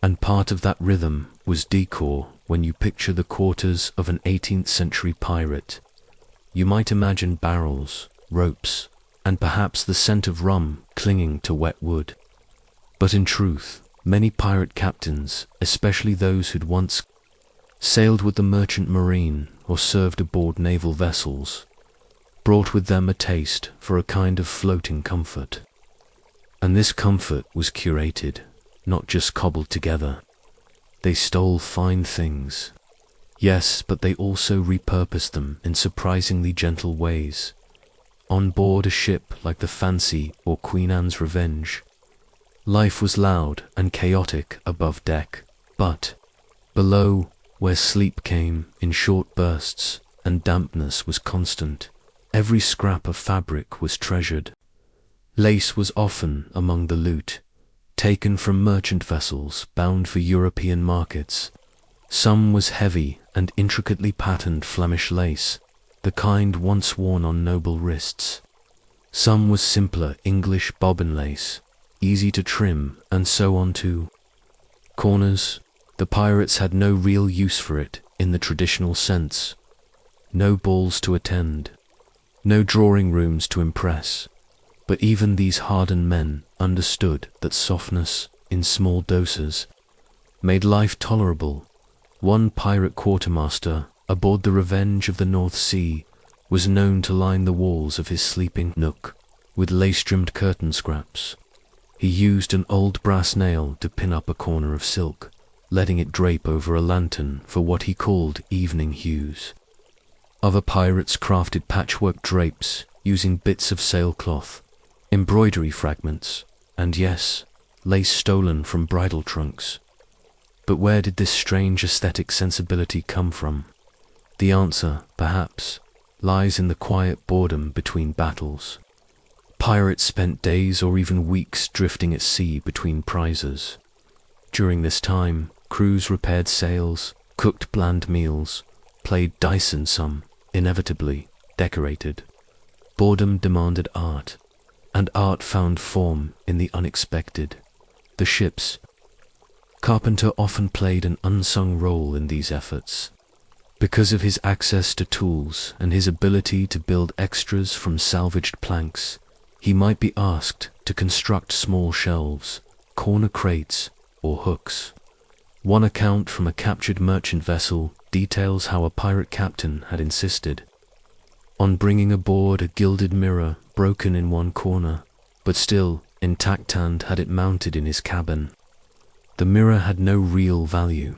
And part of that rhythm was decor. When you picture the quarters of an 18th century pirate, you might imagine barrels, ropes, and perhaps the scent of rum clinging to wet wood. But in truth, many pirate captains, especially those who'd once sailed with the merchant marine or served aboard naval vessels, brought with them a taste for a kind of floating comfort. And this comfort was curated, not just cobbled together. They stole fine things. Yes, but they also repurposed them in surprisingly gentle ways. On board a ship like the Fancy or Queen Anne's Revenge, life was loud and chaotic above deck, but below, where sleep came in short bursts and dampness was constant, every scrap of fabric was treasured. Lace was often among the loot, taken from merchant vessels bound for European markets. Some was heavy and intricately patterned Flemish lace, the kind once worn on noble wrists. Some was simpler English bobbin lace, easy to trim, and so on too. Corners, the pirates had no real use for it in the traditional sense. No balls to attend, no drawing rooms to impress, but even these hardened men understood that softness, in small doses, made life tolerable. One pirate quartermaster, aboard the Revenge of the North Sea, was known to line the walls of his sleeping nook with lace-trimmed curtain scraps. He used an old brass nail to pin up a corner of silk, letting it drape over a lantern for what he called evening hues. Other pirates crafted patchwork drapes using bits of sailcloth, embroidery fragments, and yes, lace stolen from bridle trunks. But where did this strange aesthetic sensibility come from? The answer, perhaps, lies in the quiet boredom between battles. Pirates spent days or even weeks drifting at sea between prizes. During this time, crews repaired sails, cooked bland meals, played dice, and some, inevitably, decorated. Boredom demanded art, and art found form in the unexpected. The ship's carpenter often played an unsung role in these efforts. Because of his access to tools and his ability to build extras from salvaged planks, he might be asked to construct small shelves, corner crates, or hooks. One account from a captured merchant vessel details how a pirate captain had insisted on bringing aboard a gilded mirror broken in one corner, but still intact, and had it mounted in his cabin. The mirror had no real value.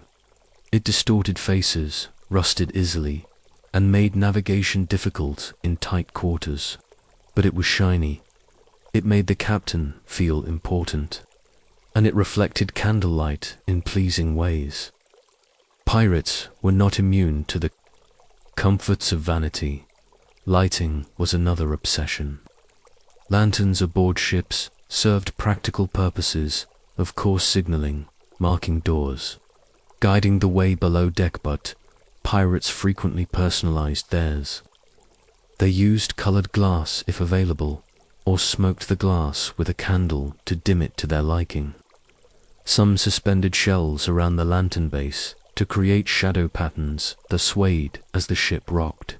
It distorted faces, rusted easily, and made navigation difficult in tight quarters. But it was shiny. It made the captain feel important, and it reflected candlelight in pleasing ways. Pirates were not immune to the comforts of vanity. Lighting was another obsession. Lanterns aboard ships served practical purposes, of course signaling, marking doors, guiding the way below deck, but pirates frequently personalized theirs. They used colored glass if available, or smoked the glass with a candle to dim it to their liking. Some suspended shells around the lantern base to create shadow patterns that swayed as the ship rocked.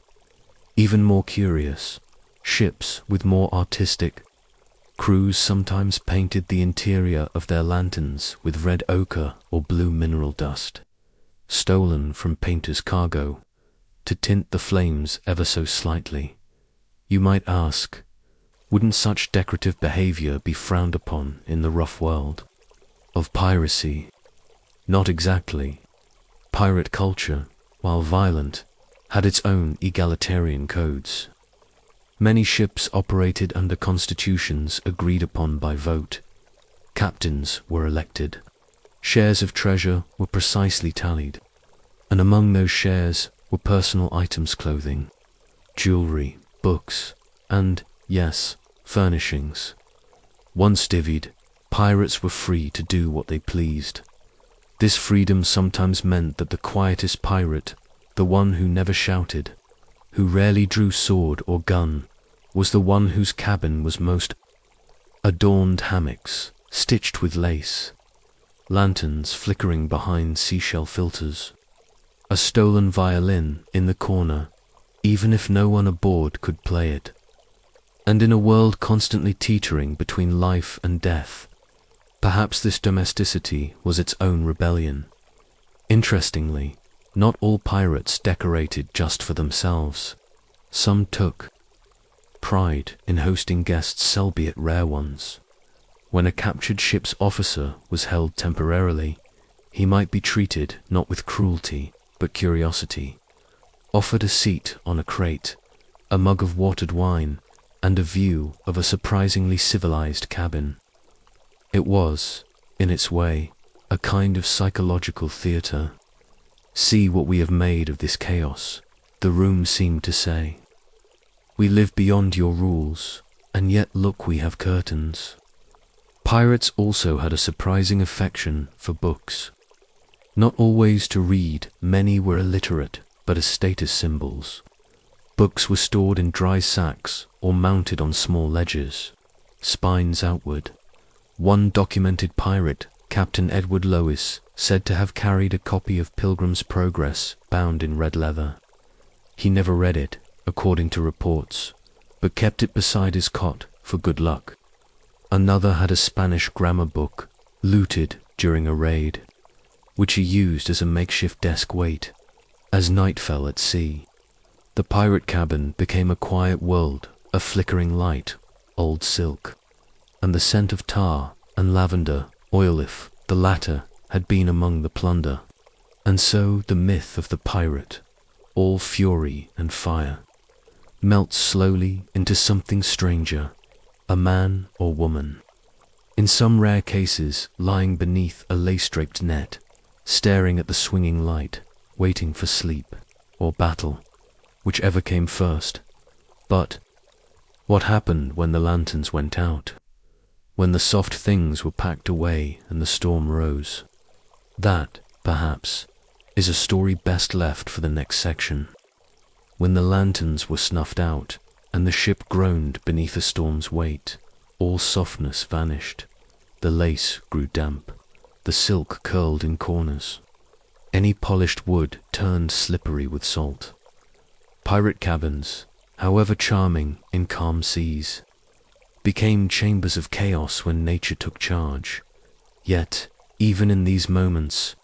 Even more curious, ships with more artistic crews sometimes painted the interior of their lanterns with red ochre or blue mineral dust, stolen from painters' cargo, to tint the flames ever so slightly. You might ask, wouldn't such decorative behavior be frowned upon in the rough world of piracy? Not exactly. Pirate culture, while violent, had its own egalitarian codes. Many ships operated under constitutions agreed upon by vote. Captains were elected. Shares of treasure were precisely tallied, and among those shares were personal items, clothing, jewelry, books, and, yes, furnishings. Once divvied, pirates were free to do what they pleased. This freedom sometimes meant that the quietest pirate, the one who never shouted, who rarely drew sword or gun, was the one whose cabin was most adorned: hammocks stitched with lace, lanterns flickering behind seashell filters, a stolen violin in the corner, even if no one aboard could play it. And in a world constantly teetering between life and death, perhaps this domesticity was its own rebellion. Interestingly, not all pirates decorated just for themselves. Some took pride in hosting guests, albeit rare ones. When a captured ship's officer was held temporarily, he might be treated not with cruelty, but curiosity, offered a seat on a crate, a mug of watered wine, and a view of a surprisingly civilized cabin. It was, in its way, a kind of psychological theater. "See what we have made of this chaos," the room seemed to say. "We live beyond your rules, and yet look, we have curtains." Pirates also had a surprising affection for books. Not always to read, many were illiterate, but as status symbols. Books were stored in dry sacks or mounted on small ledges, spines outward. One documented pirate, Captain Edward Lewis, said to have carried a copy of Pilgrim's Progress bound in red leather. He never read it, according to reports, but kept it beside his cot for good luck. Another had a Spanish grammar book, looted during a raid, which he used as a makeshift desk weight. As night fell at sea, the pirate cabin became a quiet world, a flickering light, old silk, and the scent of tar and lavender oil, if the latter had been among the plunder. And so the myth of the pirate, all fury and fire, melts slowly into something stranger, a man or woman, in some rare cases lying beneath a lace-draped net, staring at the swinging light, waiting for sleep or battle, whichever came first. But what happened when the lanterns went out? When the soft things were packed away and the storm rose? That, perhaps, is a story best left for the next section. When the lanterns were snuffed out and the ship groaned beneath a storm's weight, all softness vanished. The lace grew damp, the silk curled in corners. Any polished wood turned slippery with salt. Pirate cabins, however charming in calm seas, became chambers of chaos when nature took charge. Yet, even in these moments,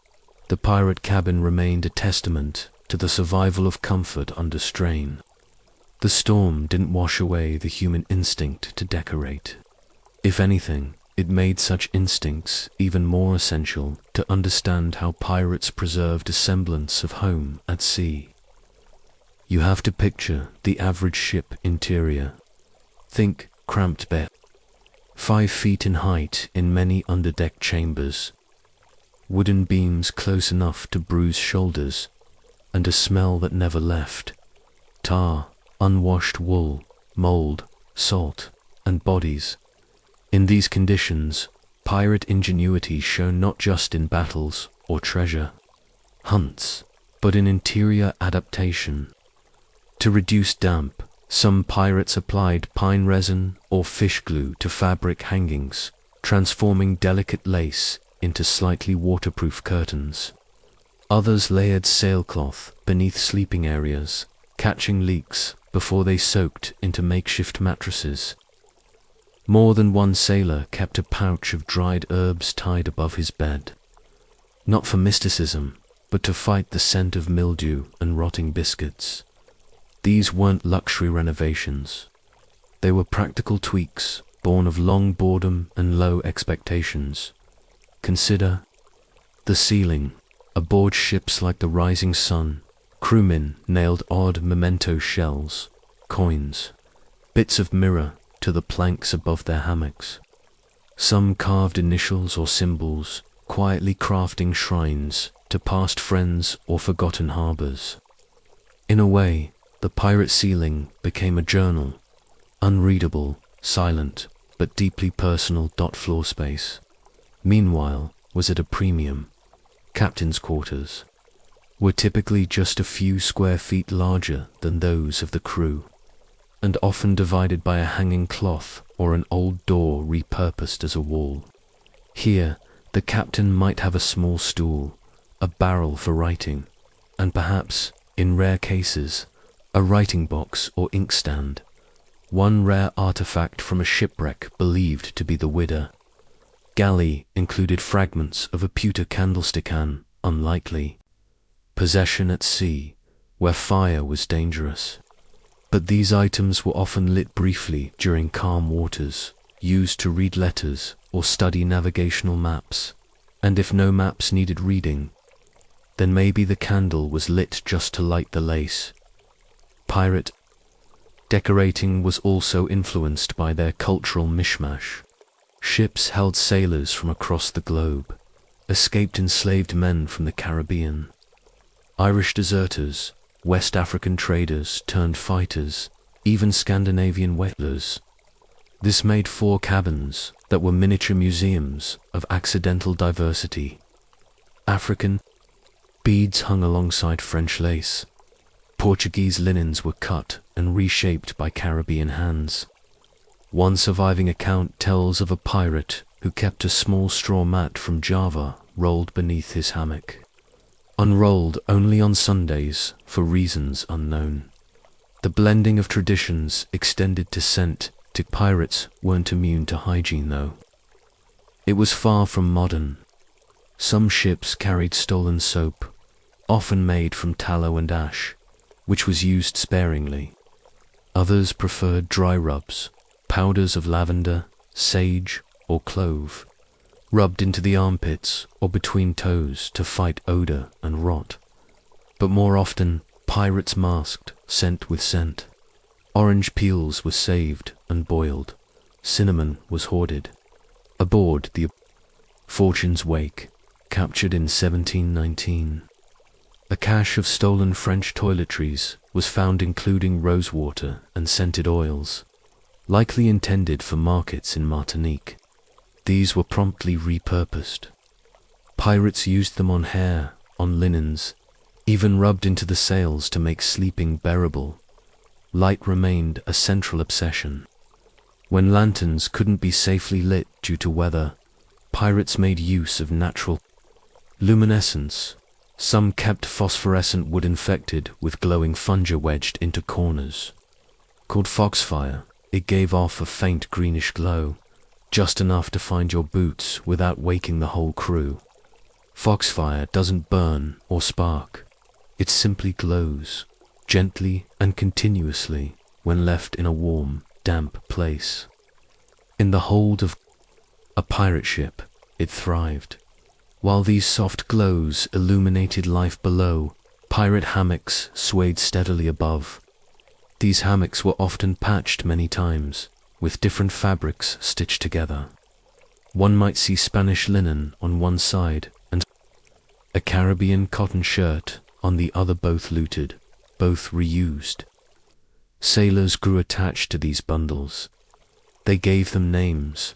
the pirate cabin remained a testament to the survival of comfort under strain. The storm didn't wash away the human instinct to decorate. If anything, it made such instincts even more essential to understand how pirates preserved a semblance of home at sea. You have to picture the average ship interior. Think cramped bed, 5 feet in height in many underdeck chambers, wooden beams close enough to bruise shoulders, and a smell that never left: tar, unwashed wool, mold, salt, and bodies. In these conditions, pirate ingenuity shone not just in battles or treasure hunts, but in interior adaptation. To reduce damp, some pirates applied pine resin or fish glue to fabric hangings, transforming delicate lace into slightly waterproof curtains. Others layered sailcloth beneath sleeping areas, catching leaks before they soaked into makeshift mattresses. More than one sailor kept a pouch of dried herbs tied above his bed, not for mysticism, but to fight the scent of mildew and rotting biscuits. These weren't luxury renovations. They were practical tweaks, born of long boredom and low expectations. Consider the ceiling. Aboard ships like the Rising Sun, crewmen nailed odd memento shells, coins, bits of mirror to the planks above their hammocks. Some carved initials or symbols, quietly crafting shrines to past friends or forgotten harbors. In a way, the pirate ceiling became a journal, unreadable, silent, but deeply personal. Floor space, meanwhile, was at a premium. Captain's quarters were typically just a few square feet larger than those of the crew, and often divided by a hanging cloth or an old door repurposed as a wall. Here, the captain might have a small stool, a barrel for writing, and perhaps, in rare cases, a writing box or inkstand. One rare artifact from a shipwreck believed to be the widder galley included fragments of a pewter candlestick, unlikely possession at sea, where fire was dangerous. But these items were often lit briefly during calm waters, used to read letters or study navigational maps. And if no maps needed reading, then maybe the candle was lit just to light the lace. Pirate decorating was also influenced by their cultural mishmash. Ships held sailors from across the globe, escaped enslaved men from the Caribbean, Irish deserters, West African traders turned fighters, even Scandinavian whalers. This made 4 cabins that were miniature museums of accidental diversity. African beads hung alongside French lace. Portuguese linens were cut and reshaped by Caribbean hands. One surviving account tells of a pirate who kept a small straw mat from Java rolled beneath his hammock, unrolled only on Sundays for reasons unknown. The blending of traditions extended to scent. Pirates weren't immune to hygiene, though. It was far from modern. Some ships carried stolen soap, often made from tallow and ash, which was used sparingly. Others preferred dry rubs, powders of lavender, sage, or clove, rubbed into the armpits or between toes to fight odor and rot. But more often, pirates masked scent with scent. Orange peels were saved and boiled. Cinnamon was hoarded. Aboard the Fortune's Wake, captured in 1719, a cache of stolen French toiletries was found, including rosewater and scented oils, likely intended for markets in Martinique. These were promptly repurposed. Pirates used them on hair, on linens, even rubbed into the sails to make sleeping bearable. Light remained a central obsession. When lanterns couldn't be safely lit due to weather, pirates made use of natural luminescence. Some kept phosphorescent wood infected with glowing fungi wedged into corners. Called foxfire, it gave off a faint greenish glow, just enough to find your boots without waking the whole crew. Foxfire doesn't burn or spark. It simply glows, gently and continuously, when left in a warm, damp place. In the hold of a pirate ship, it thrived. While these soft glows illuminated life below, pirate hammocks swayed steadily above. These hammocks were often patched many times, with different fabrics stitched together. One might see Spanish linen on one side and a Caribbean cotton shirt on the other, both looted, both reused. Sailors grew attached to these bundles. They gave them names.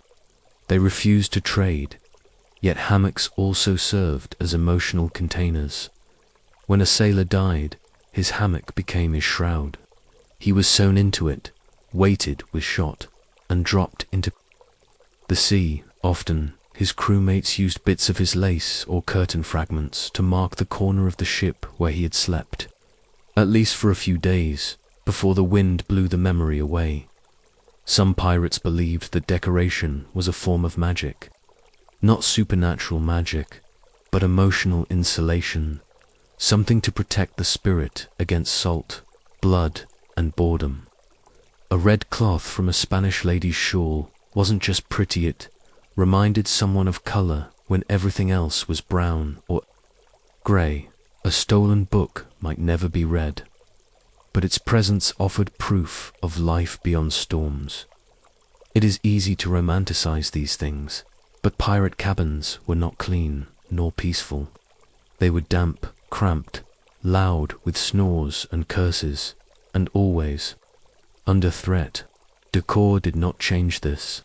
They refused to trade, yet hammocks also served as emotional containers. When a sailor died, his hammock became his shroud. He was sewn into it, weighted with shot, and dropped into the sea. Often, his crewmates used bits of his lace or curtain fragments to mark the corner of the ship where he had slept, at least for a few days, before the wind blew the memory away. Some pirates believed that decoration was a form of magic. Not supernatural magic, but emotional insulation, something to protect the spirit against salt, blood, and boredom. A red cloth from a Spanish lady's shawl wasn't just pretty, it reminded someone of color when everything else was brown or gray. A stolen book might never be read, but its presence offered proof of life beyond storms. It is easy to romanticize these things, but pirate cabins were not clean nor peaceful. They were damp, cramped, loud with snores and curses, and always under threat. Decor did not change this,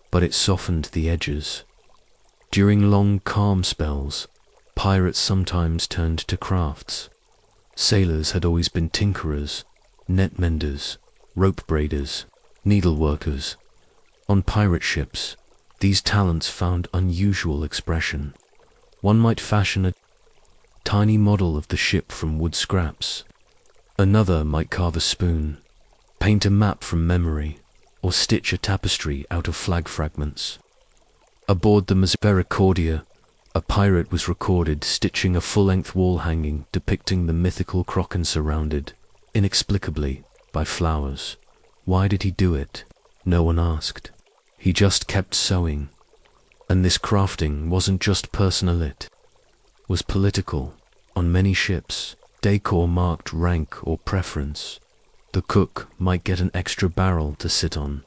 but it softened the edges. During long calm spells, pirates sometimes turned to crafts. Sailors had always been tinkerers, net menders, rope braiders, needleworkers. On pirate ships, these talents found unusual expression. One might fashion a tiny model of the ship from wood scraps. Another might carve a spoon, paint a map from memory, or stitch a tapestry out of flag fragments. Aboard the Misericordia, a pirate was recorded stitching a full-length wall hanging depicting the mythical Kraken surrounded, inexplicably, by flowers. Why did he do it? No one asked. He just kept sewing. And this crafting wasn't just personal, it was political. On many ships, decor marked rank or preference. The cook might get an extra barrel to sit on.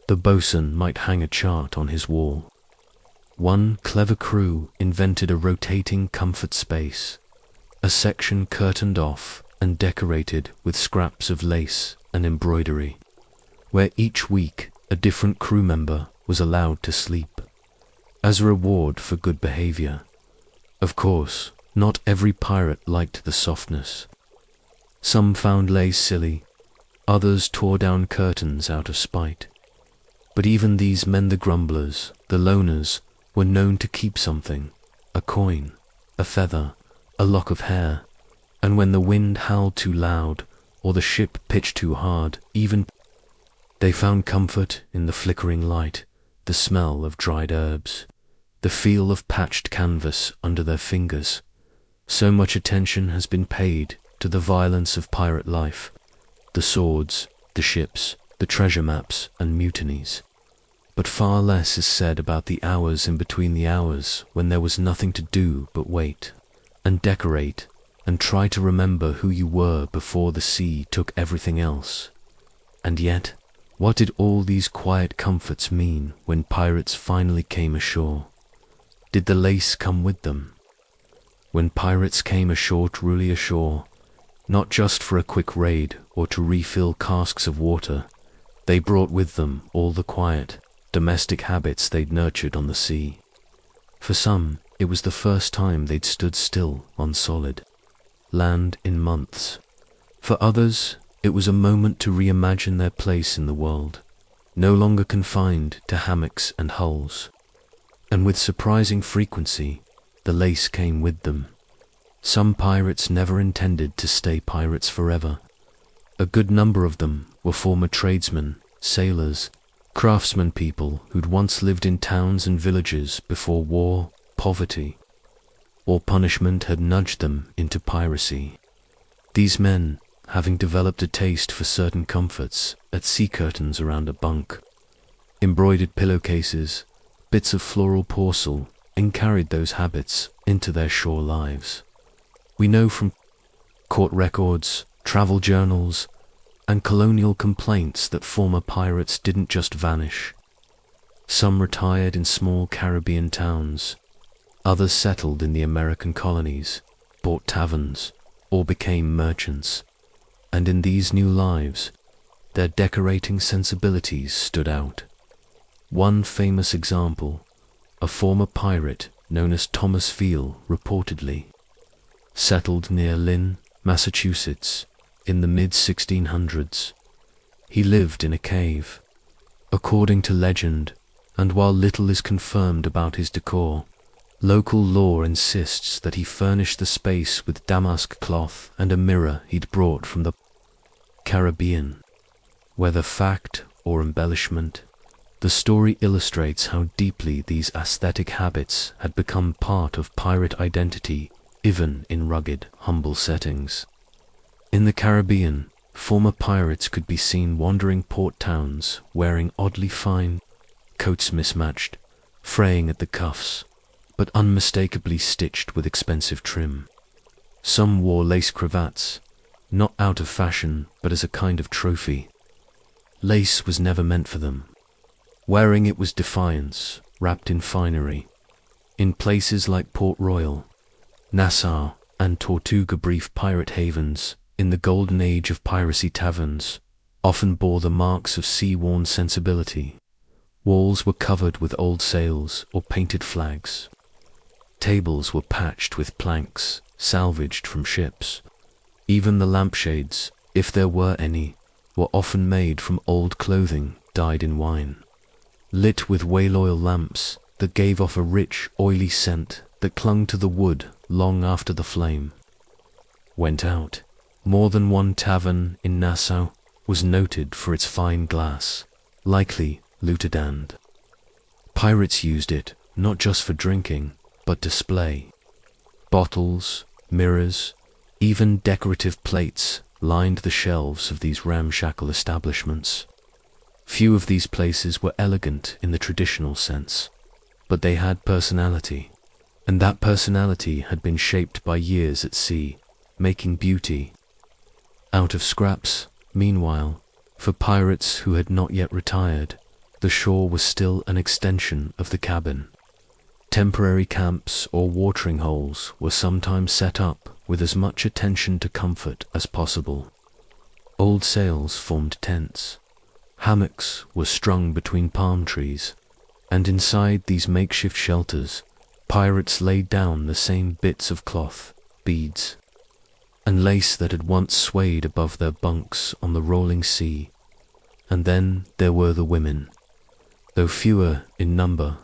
The bosun might hang a chart on his wall. One clever crew invented a rotating comfort space, a section curtained off and decorated with scraps of lace and embroidery, where each week a different crew member was allowed to sleep, as a reward for good behavior. Of course, not every pirate liked the softness. Some found lace silly, Others tore down curtains out of spite. But even these men, the grumblers, the loners, were known to keep something, a coin, a feather, a lock of hair, and when the wind howled too loud, or the ship pitched too hard, even they found comfort in the flickering light, the smell of dried herbs, the feel of patched canvas under their fingers. So much attention has been paid to the violence of pirate life, the swords, the ships, the treasure maps and mutinies. But far less is said about the hours in between the hours when there was nothing to do but wait, and decorate, and try to remember who you were before the sea took everything else. And yet, what did all these quiet comforts mean when pirates finally came ashore? Did the lace come with them? When pirates came ashore, truly ashore, not just for a quick raid or to refill casks of water, they brought with them all the quiet, domestic habits they'd nurtured on the sea. For some, it was the first time they'd stood still on solid land in months. For others, it was a moment to reimagine their place in the world, no longer confined to hammocks and hulls. And with surprising frequency, the lace came with them. Some pirates never intended to stay pirates forever. A good number of them were former tradesmen, sailors, craftsmen, people who'd once lived in towns and villages before war, poverty, or punishment had nudged them into piracy. These men, having developed a taste for certain comforts, at sea curtains around a bunk, embroidered pillowcases, bits of floral porcelain, and carried those habits into their shore lives. We know from court records, travel journals, and colonial complaints that former pirates didn't just vanish. Some retired in small Caribbean towns, others settled in the American colonies, bought taverns, or became merchants. And in these new lives, their decorating sensibilities stood out. One famous example, a former pirate known as Thomas Veal reportedly settled near Lynn, Massachusetts, in the mid-1600s. He lived in a cave. According to legend, and while little is confirmed about his decor, local lore insists that he furnished the space with damask cloth and a mirror he'd brought from the Caribbean. Whether fact or embellishment, the story illustrates how deeply these aesthetic habits had become part of pirate identity, even in rugged, humble settings. In the Caribbean, former pirates could be seen wandering port towns wearing oddly fine coats, mismatched, fraying at the cuffs, but unmistakably stitched with expensive trim. Some wore lace cravats, not out of fashion, but as a kind of trophy. Lace was never meant for them. Wearing it was defiance, wrapped in finery. In places like Port Royal, Nassau, and Tortuga, brief pirate havens, in the golden age of piracy, taverns often bore the marks of sea-worn sensibility. Walls were covered with old sails or painted flags. Tables were patched with planks, salvaged from ships. Even the lampshades, if there were any, were often made from old clothing dyed in wine, lit with whale oil lamps that gave off a rich, oily scent that clung to the wood long after the flame went out. More than one tavern in Nassau was noted for its fine glass, likely Lutestand. Pirates used it not just for drinking, but display. Bottles, mirrors, even decorative plates lined the shelves of these ramshackle establishments. Few of these places were elegant in the traditional sense, but they had personality, and that personality had been shaped by years at sea, making beauty out of scraps. Meanwhile, for pirates who had not yet retired, the shore was still an extension of the cabin. Temporary camps or watering holes were sometimes set up with as much attention to comfort as possible. Old sails formed tents. Hammocks were strung between palm trees, and inside these makeshift shelters, pirates laid down the same bits of cloth, beads, and lace that had once swayed above their bunks on the rolling sea. And then there were the women. Though fewer in number,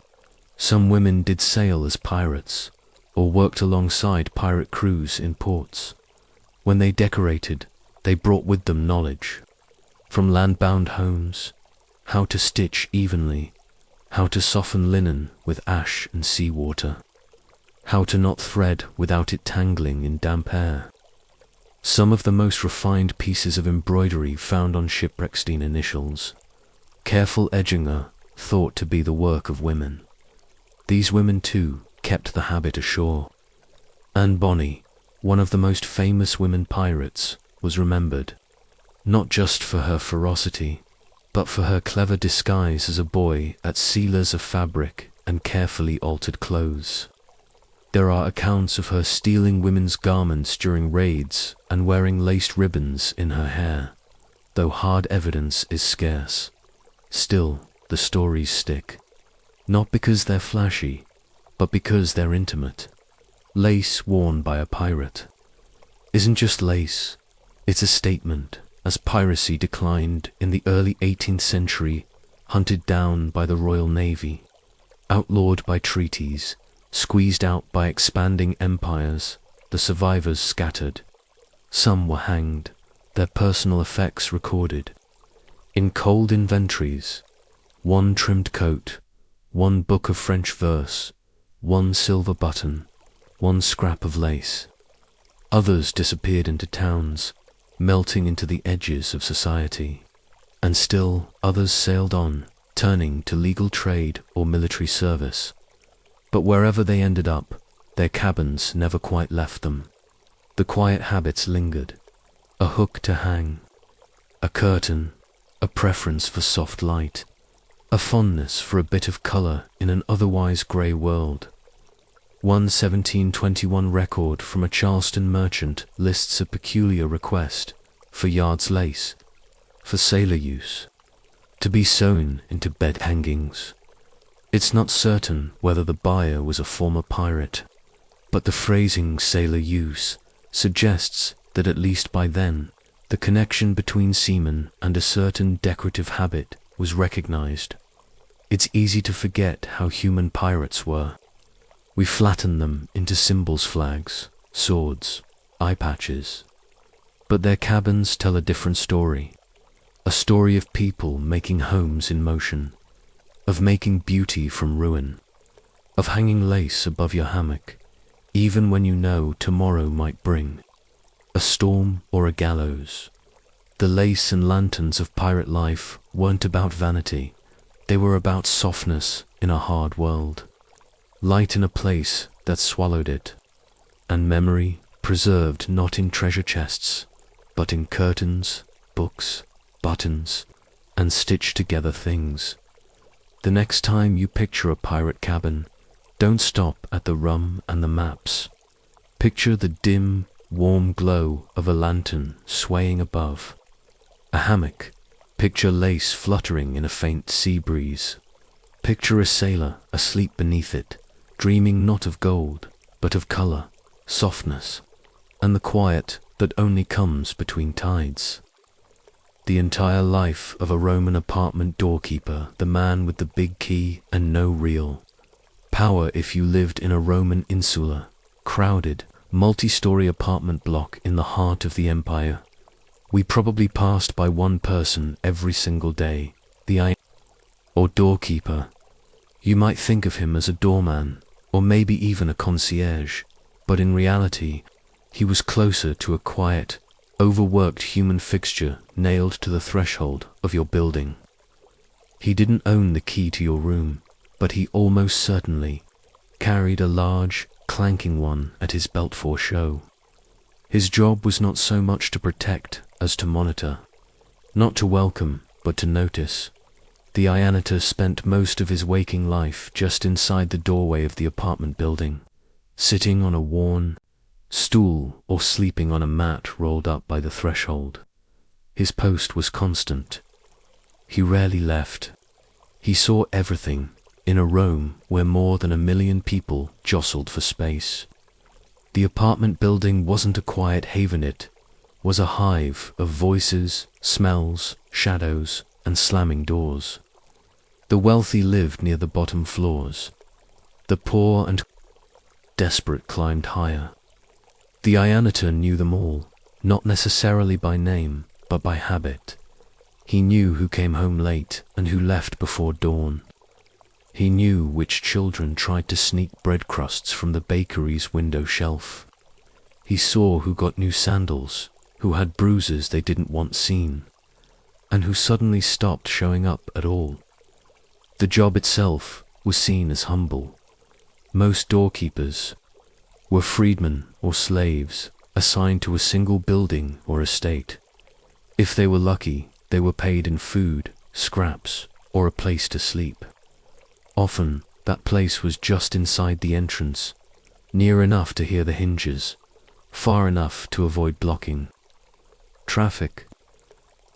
some women did sail as pirates, or worked alongside pirate crews in ports. When they decorated, they brought with them knowledge. From land-bound homes, how to stitch evenly, how to soften linen with ash and seawater, how to knot thread without it tangling in damp air. Some of the most refined pieces of embroidery found on shipwrecks initials. Careful edging are thought to be the work of women. These women too kept the habit ashore. Anne Bonny, one of the most famous women pirates, was remembered, not just for her ferocity, but for her clever disguise as a boy at sealers of fabric and carefully altered clothes. There are accounts of her stealing women's garments during raids and wearing laced ribbons in her hair, though hard evidence is scarce. Still, the stories stick. Not because they're flashy, but because they're intimate. Lace worn by a pirate isn't just lace, it's a statement. As piracy declined in the early 18th century, hunted down by the Royal Navy, outlawed by treaties, squeezed out by expanding empires, the survivors scattered. Some were hanged, their personal effects recorded. In cold inventories, one trimmed coat, one book of French verse, one silver button, one scrap of lace. Others disappeared into towns, melting into the edges of society. And still others sailed on, turning to legal trade or military service. But wherever they ended up, their cabins never quite left them. The quiet habits lingered. A hook to hang, a curtain, a preference for soft light, a fondness for a bit of colour in an otherwise grey world. One 1721 record from a Charleston merchant lists a peculiar request for yards lace, for sailor use, to be sewn into bed hangings. It's not certain whether the buyer was a former pirate, but the phrasing sailor use suggests that at least by then, the connection between seamen and a certain decorative habit was recognized. It's easy to forget how human pirates were. We flatten them into symbols, flags, swords, eye patches. But their cabins tell a different story. A story of people making homes in motion, of making beauty from ruin, of hanging lace above your hammock, even when you know tomorrow might bring a storm or a gallows. The lace and lanterns of pirate life weren't about vanity. They were about softness in a hard world, light in a place that swallowed it, and memory preserved not in treasure chests, but in curtains, books, buttons, and stitched together things. The next time you picture a pirate cabin, don't stop at the rum and the maps. Picture the dim, warm glow of a lantern swaying above. A hammock. Picture lace fluttering in a faint sea breeze. Picture a sailor asleep beneath it, dreaming not of gold, but of colour, softness, and the quiet that only comes between tides. The entire life of a Roman apartment doorkeeper, the man with the big key and no reel. Power if you lived in a Roman insula, crowded, multi-story apartment block in the heart of the empire. We probably passed by one person every single day, the or doorkeeper. You might think of him as a doorman, or maybe even a concierge, but in reality, he was closer to a quiet, overworked human fixture nailed to the threshold of your building. He didn't own the key to your room, but he almost certainly carried a large, clanking one at his belt for show. His job was not so much to protect as to monitor, not to welcome, but to notice. The janitor spent most of his waking life just inside the doorway of the apartment building, sitting on a worn stool or sleeping on a mat rolled up by the threshold. His post was constant. He rarely left. He saw everything in a Rome where more than 1 million people jostled for space. The apartment building wasn't a quiet haven, it was a hive of voices, smells, shadows, and slamming doors. The wealthy lived near the bottom floors. The poor and desperate climbed higher. The Ianitor knew them all, not necessarily by name, but by habit. He knew who came home late and who left before dawn. He knew which children tried to sneak bread crusts from the bakery's window shelf. He saw who got new sandals, who had bruises they didn't want seen, and who suddenly stopped showing up at all. The job itself was seen as humble. Most doorkeepers were freedmen or slaves assigned to a single building or estate. If they were lucky, they were paid in food, scraps, or a place to sleep. Often, that place was just inside the entrance, near enough to hear the hinges, far enough to avoid blocking traffic.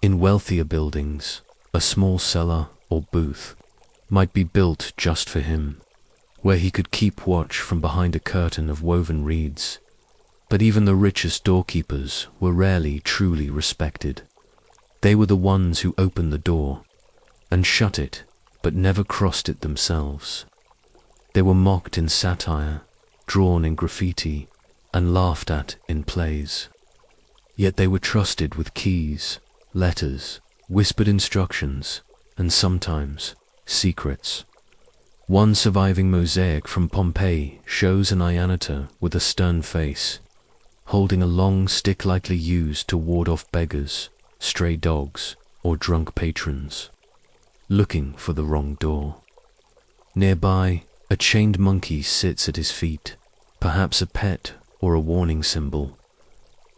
In wealthier buildings, a small cellar or booth might be built just for him, where he could keep watch from behind a curtain of woven reeds. But even the richest doorkeepers were rarely truly respected. They were the ones who opened the door and shut it, but never crossed it themselves. They were mocked in satire, drawn in graffiti, and laughed at in plays. Yet they were trusted with keys, letters, whispered instructions, and sometimes secrets. One surviving mosaic from Pompeii shows an Ianitor with a stern face, holding a long stick likely used to ward off beggars, stray dogs, or drunk patrons, looking for the wrong door. Nearby, a chained monkey sits at his feet, perhaps a pet or a warning symbol.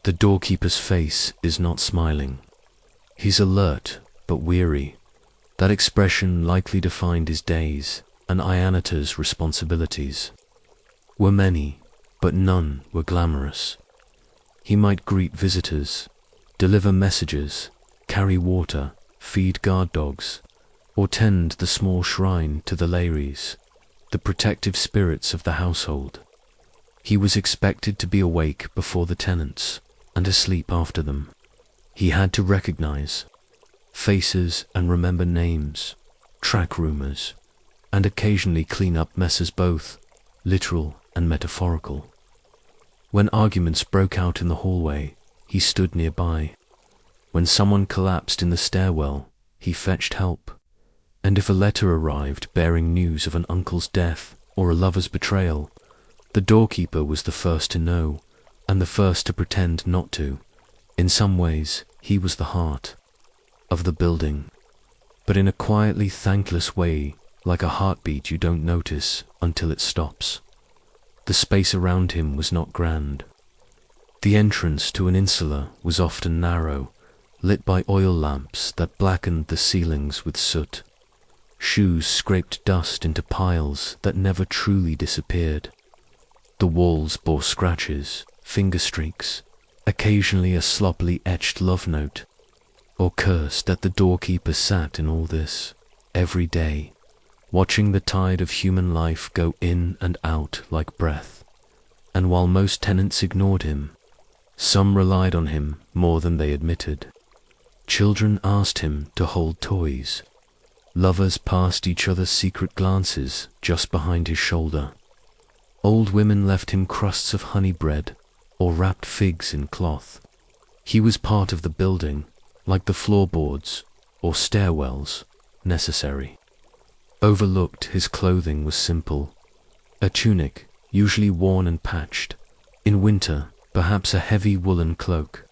The doorkeeper's face is not smiling. He's alert but weary. That expression likely defined his days, and Ianitor's responsibilities were many, but none were glamorous. He might greet visitors, deliver messages, carry water, feed guard dogs, or tend the small shrine to the Lares, the protective spirits of the household. He was expected to be awake before the tenants and asleep after them. He had to recognize faces and remember names, track rumors, and occasionally clean up messes, both literal and metaphorical. When arguments broke out in the hallway, he stood nearby. When someone collapsed in the stairwell, he fetched help. And if a letter arrived bearing news of an uncle's death or a lover's betrayal, the doorkeeper was the first to know, and the first to pretend not to. In some ways, he was the heart of the building, but in a quietly thankless way, like a heartbeat you don't notice until it stops. The space around him was not grand. The entrance to an insula was often narrow, lit by oil lamps that blackened the ceilings with soot. Shoes scraped dust into piles that never truly disappeared. The walls bore scratches, finger streaks, occasionally a sloppily etched love note, or curse that the doorkeeper sat in all this, every day, watching the tide of human life go in and out like breath. And while most tenants ignored him, some relied on him more than they admitted. Children asked him to hold toys. Lovers passed each other secret glances just behind his shoulder. Old women left him crusts of honey bread or wrapped figs in cloth. He was part of the building, like the floorboards or stairwells, necessary. Overlooked, his clothing was simple. A tunic, usually worn and patched. In winter, perhaps a heavy woolen cloak.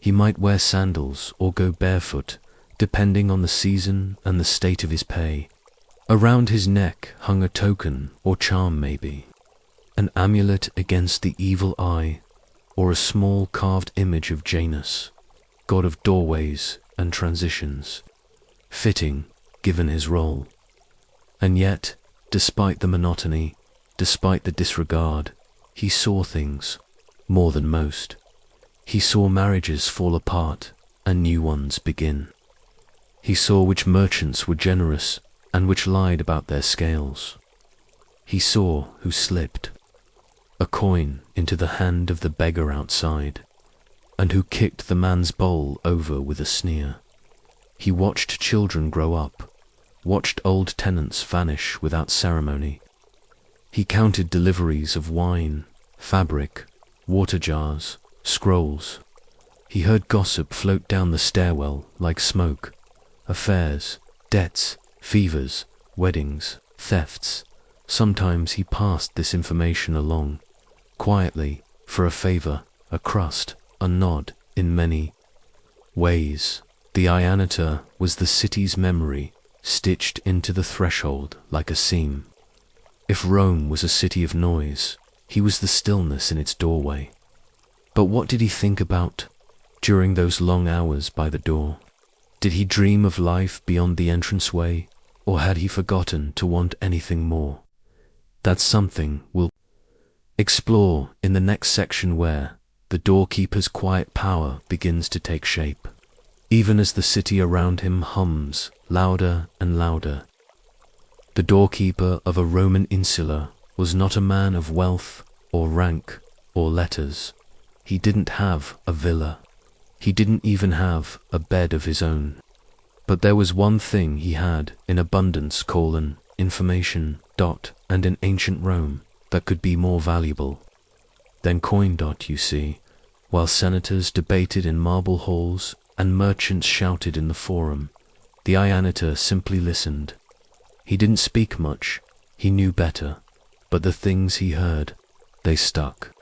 He might wear sandals or go barefoot, depending on the season and the state of his pay. Around his neck hung a token or charm, maybe. An amulet against the evil eye, or a small carved image of Janus, god of doorways and transitions. Fitting, given his role. And yet, despite the monotony, despite the disregard, he saw things, more than most. He saw marriages fall apart and new ones begin. He saw which merchants were generous and which lied about their scales. He saw who slipped. a coin into the hand of the beggar outside, and who kicked the man's bowl over with a sneer. He watched children grow up, watched old tenants vanish without ceremony. He counted deliveries of wine, fabric, water jars, scrolls. He heard gossip float down the stairwell like smoke. Affairs, debts, fevers, weddings, thefts. Sometimes he passed this information along, quietly, for a favor, a crust, a nod, in many ways. The Dionysus was the city's memory, stitched into the threshold like a seam. If Rome was a city of noise, he was the stillness in its doorway. But what did he think about during those long hours by the door? Did he dream of life beyond the entranceway, or had he forgotten to want anything more? That's something we'll explore in the next section, where the doorkeeper's quiet power begins to take shape, even as the city around him hums louder and louder. The doorkeeper of a Roman insula was not a man of wealth or rank or letters. He didn't have a villa. He didn't even have a bed of his own. But there was one thing he had in abundance: information, and in ancient Rome that could be more valuable than coin. You see, while senators debated in marble halls and merchants shouted in the forum, the Dionysus simply listened. He didn't speak much, he knew better, but the things he heard, they stuck.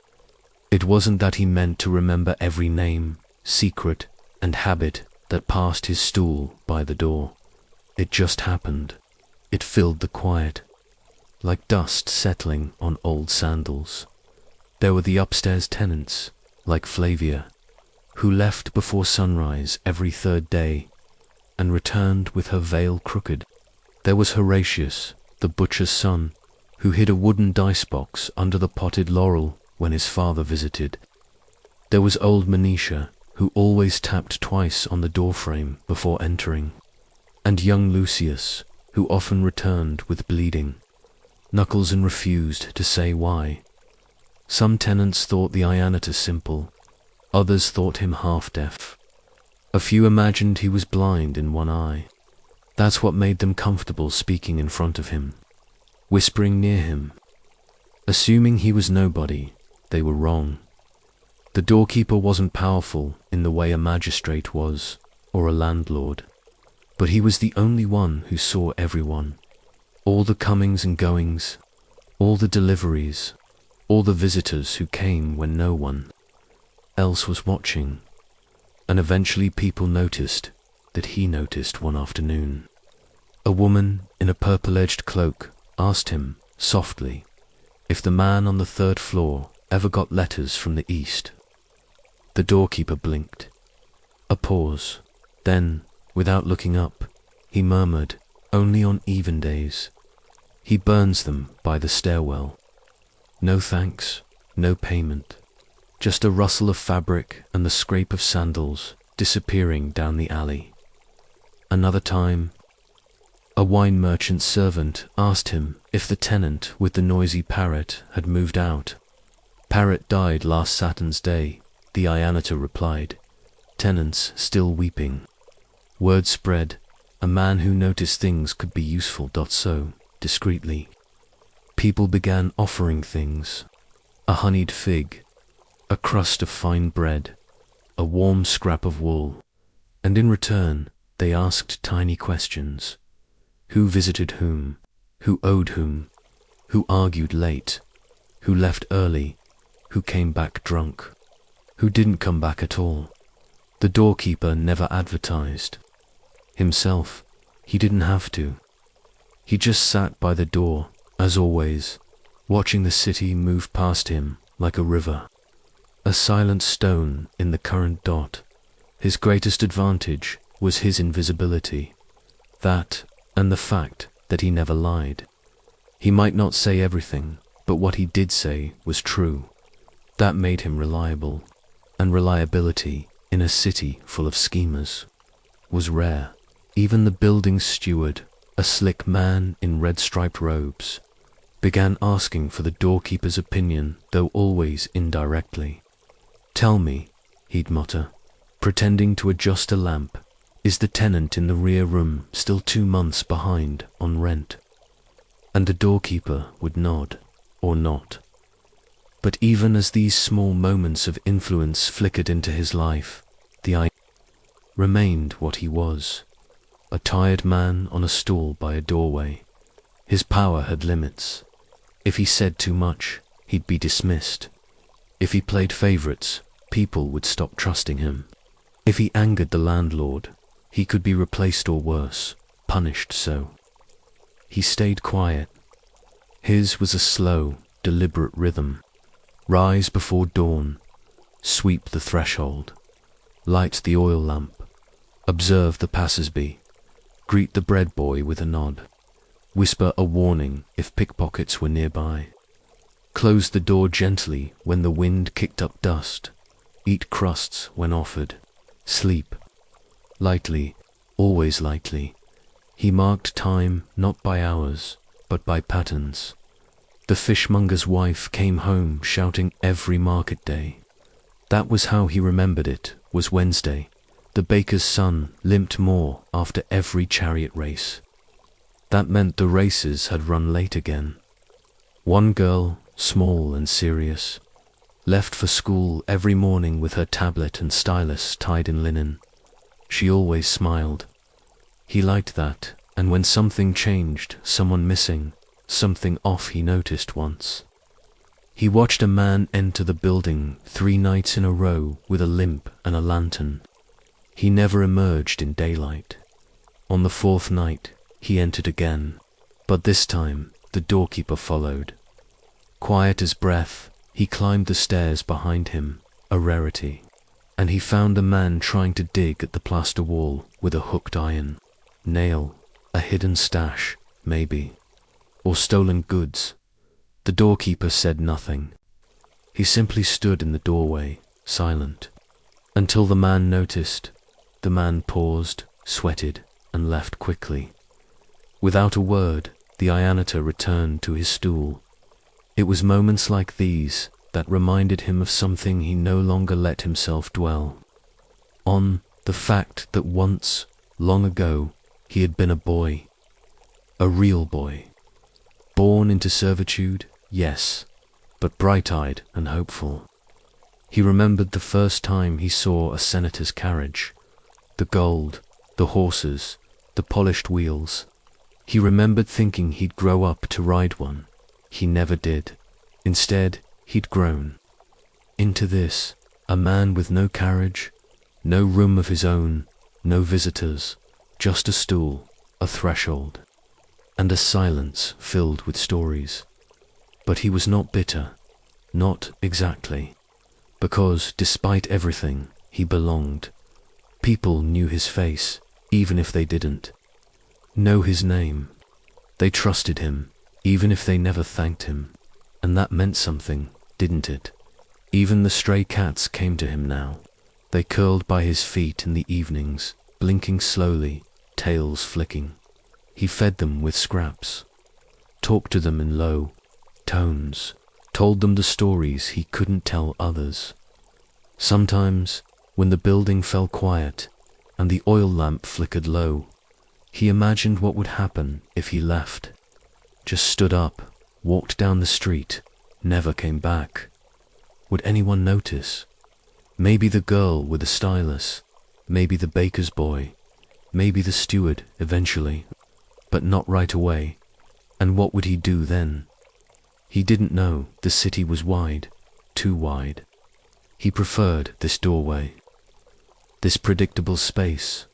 It wasn't that he meant to remember every name, secret, and habit that passed his stool by the door. It just happened. It filled the quiet, like dust settling on old sandals. There were the upstairs tenants, like Flavia, who left before sunrise every third day and returned with her veil crooked. There was Horatius, the butcher's son, who hid a wooden dice box under the potted laurel when his father visited. There was old Manitia, who always tapped twice on the doorframe before entering, and young Lucius, who often returned with bleeding knuckles and refused to say why. Some tenants thought the Dionysus simple, others thought him half-deaf. A few imagined he was blind in one eye. That's what made them comfortable speaking in front of him, whispering near him. Assuming he was nobody, they were wrong. The doorkeeper wasn't powerful in the way a magistrate was, or a landlord, but he was the only one who saw everyone. All the comings and goings, all the deliveries, all the visitors who came when no one else was watching. And eventually people noticed that he noticed one afternoon. A woman in a purple-edged cloak asked him, softly, if the man on the third floor ever got letters from the east. The doorkeeper blinked. A pause. Then, without looking up, he murmured, only on even days. He burns them by the stairwell. No thanks, no payment. Just a rustle of fabric and the scrape of sandals disappearing down the alley. Another time, a wine merchant's servant asked him if the tenant with the noisy parrot had moved out. Parrot died last Saturn's day, the Dionysus replied. Tenants still weeping. Word spread, a man who noticed things could be useful. So, discreetly, people began offering things: a honeyed fig, a crust of fine bread, a warm scrap of wool, and in return they asked tiny questions. Who visited whom? Who owed whom? Who argued late? Who left early? Who came back drunk? Who didn't come back at all? The doorkeeper never advertised himself. He didn't have to. He just sat by the door, as always, watching the city move past him like a river, a silent stone in the current. His greatest advantage was his invisibility. That, and the fact that he never lied. He might not say everything, but what he did say was true. That made him reliable, and reliability, in a city full of schemers, was rare. Even the building's steward, a slick man in red striped robes, began asking for the doorkeeper's opinion, though always indirectly. "Tell me," he'd mutter, pretending to adjust a lamp, "is the tenant in the rear room still 2 months behind on rent?" And the doorkeeper would nod, or not. But even as these small moments of influence flickered into his life, the I remained what he was, a tired man on a stool by a doorway. His power had limits. If he said too much, he'd be dismissed. If he played favorites, people would stop trusting him. If he angered the landlord, he could be replaced or worse, punished so. He stayed quiet. His was a slow, deliberate rhythm. Rise before dawn, sweep the threshold, light the oil lamp, observe the passers-by, greet the bread boy with a nod, whisper a warning if pickpockets were nearby, close the door gently when the wind kicked up dust, eat crusts when offered, sleep. Lightly, always lightly, he marked time not by hours, but by patterns. The fishmonger's wife came home shouting every market day. That was how he remembered it, was Wednesday. The baker's son limped more after every chariot race. That meant the races had run late again. One girl, small and serious, left for school every morning with her tablet and stylus tied in linen. She always smiled. He liked that, and when something changed, someone missing, something off, he noticed once. He watched a man enter the building 3 nights in a row with a limp and a lantern. He never emerged in daylight. On the 4th night, he entered again, but this time the doorkeeper followed. Quiet as breath, he climbed the stairs behind him, a rarity, and he found the man trying to dig at the plaster wall with a hooked iron. Nail, a hidden stash, maybe, or stolen goods. The doorkeeper said nothing. He simply stood in the doorway, silent, until the man noticed. The man paused, sweated, and left quickly. Without a word, the Ianitor returned to his stool. It was moments like these that reminded him of something he no longer let himself dwell on, the fact that once, long ago, he had been a boy. A real boy. Born into servitude, yes, but bright-eyed and hopeful. He remembered the first time he saw a senator's carriage. The gold, the horses, the polished wheels. He remembered thinking he'd grow up to ride one. He never did. Instead, he'd grown into this, a man with no carriage, no room of his own, no visitors, just a stool, a threshold, and a silence filled with stories. But he was not bitter, not exactly, because despite everything, he belonged. People knew his face, even if they didn't know his name. They trusted him, even if they never thanked him. And that meant something, didn't it? Even the stray cats came to him now. They curled by his feet in the evenings, blinking slowly, tails flicking. He fed them with scraps, talked to them in low tones, told them the stories he couldn't tell others. Sometimes, when the building fell quiet and the oil lamp flickered low, he imagined what would happen if he left. Just stood up, walked down the street, never came back. Would anyone notice? Maybe the girl with the stylus, maybe the baker's boy, maybe the steward eventually, but not right away. And what would he do then? He didn't know. The city was wide, too wide. He preferred this doorway, this predictable space.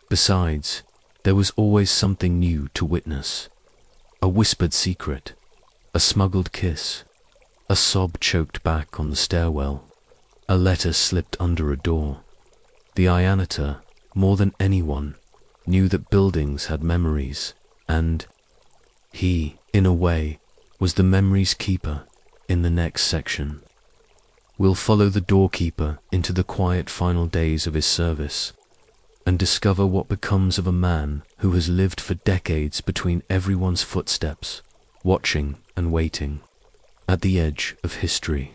Besides, there was always something new to witness. A whispered secret, a smuggled kiss, a sob choked back on the stairwell, a letter slipped under a door. The Ianitor, more than anyone, knew that buildings had memories, and he, in a way, was the memory's keeper. In the next section, we'll follow the doorkeeper into the quiet final days of his service and discover what becomes of a man who has lived for decades between everyone's footsteps, watching and waiting, at the edge of history.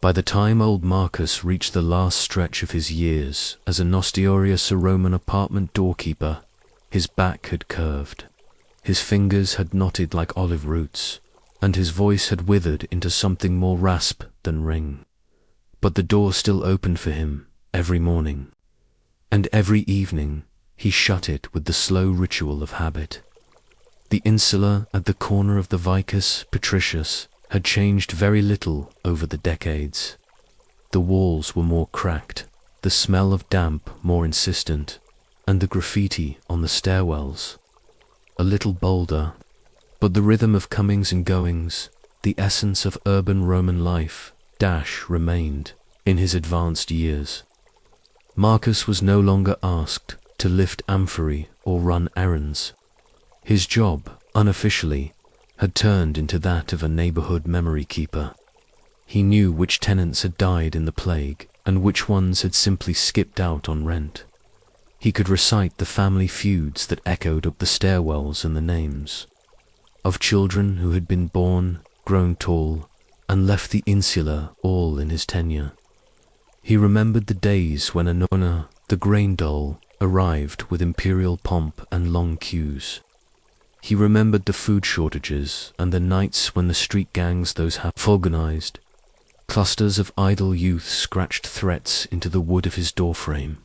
By the time old Marcus reached the last stretch of his years as a Nostorius Roman apartment doorkeeper, his back had curved, his fingers had knotted like olive roots, and his voice had withered into something more rasp than ring. But the door still opened for him every morning, and every evening he shut it with the slow ritual of habit. The insula at the corner of the Vicus Patricius had changed very little over the decades. The walls were more cracked, the smell of damp more insistent, and the graffiti on the stairwells a little bolder. But the rhythm of comings and goings, the essence of urban Roman life, remained in his advanced years. Marcus was no longer asked to lift amphorae or run errands. His job, unofficially, had turned into that of a neighborhood memory keeper. He knew which tenants had died in the plague and which ones had simply skipped out on rent. He could recite the family feuds that echoed up the stairwells and the names of children who had been born, grown tall, and left the insula all in his tenure. He remembered the days when Anona, the grain dole, arrived with imperial pomp and long queues. He remembered the food shortages and the nights when the street gangs those had organized. Clusters of idle youth scratched threats into the wood of his doorframe,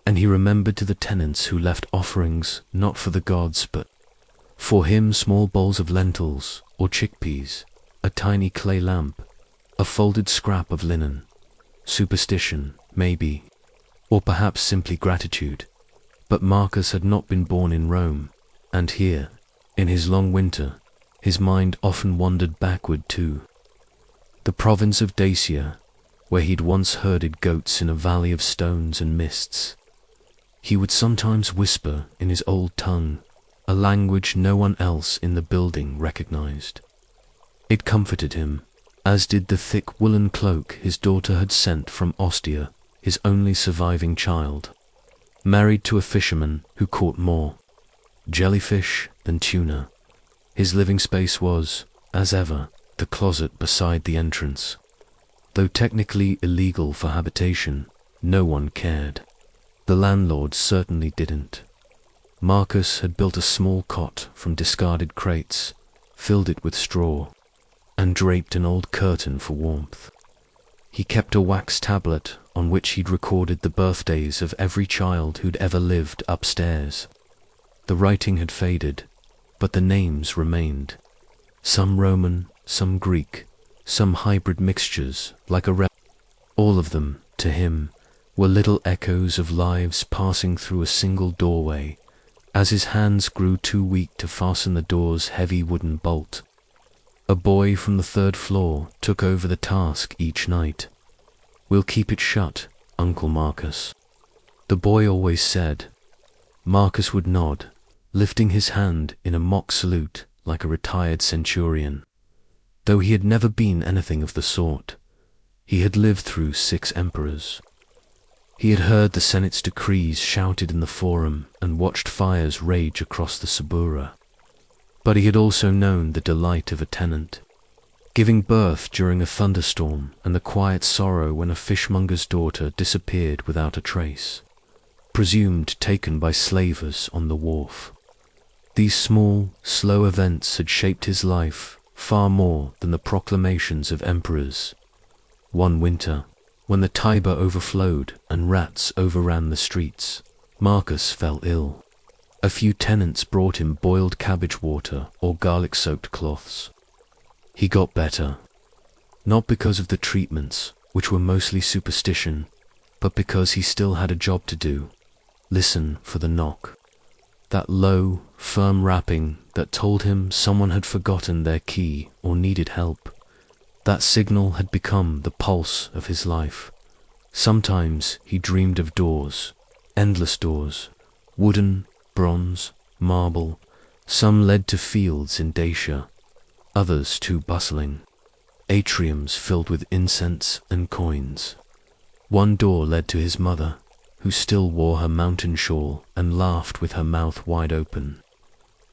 and he remembered to the tenants who left offerings not for the gods but for him, small bowls of lentils or chickpeas, a tiny clay lamp, a folded scrap of linen. Superstition, maybe, or perhaps simply gratitude. But Marcus had not been born in Rome, and here, in his long winter, his mind often wandered backward too. The province of Dacia, where he'd once herded goats in a valley of stones and mists. He would sometimes whisper in his old tongue, a language no one else in the building recognized. It comforted him, as did the thick woolen cloak his daughter had sent from Ostia, his only surviving child, married to a fisherman who caught more jellyfish than tuna. His living space was, as ever, the closet beside the entrance. Though technically illegal for habitation, no one cared. The landlord certainly didn't. Marcus had built a small cot from discarded crates, filled it with straw, and draped an old curtain for warmth. He kept a wax tablet on which he'd recorded the birthdays of every child who'd ever lived upstairs. The writing had faded, but the names remained. Some Roman, some Greek, some hybrid mixtures, like all of them, to him, were little echoes of lives passing through a single doorway, as his hands grew too weak to fasten the door's heavy wooden bolt. A boy from the third floor took over the task each night. "We'll keep it shut, Uncle Marcus," the boy always said. Marcus would nod, lifting his hand in a mock salute like a retired centurion. Though he had never been anything of the sort, he had lived through 6 emperors. He had heard the Senate's decrees shouted in the Forum and watched fires rage across the Subura. But he had also known the delight of a tenant, giving birth during a thunderstorm, and the quiet sorrow when a fishmonger's daughter disappeared without a trace, presumed taken by slavers on the wharf. These small, slow events had shaped his life far more than the proclamations of emperors. One winter, when the Tiber overflowed and rats overran the streets, Marcus fell ill. A few tenants brought him boiled cabbage water or garlic-soaked cloths. He got better, not because of the treatments, which were mostly superstition, but because he still had a job to do. Listen for the knock. That low, firm rapping that told him someone had forgotten their key or needed help. That signal had become the pulse of his life. Sometimes he dreamed of doors, endless doors, wooden, bronze, marble. Some led to fields in Dacia, others too bustling, atriums filled with incense and coins. One door led to his mother, who still wore her mountain shawl and laughed with her mouth wide open.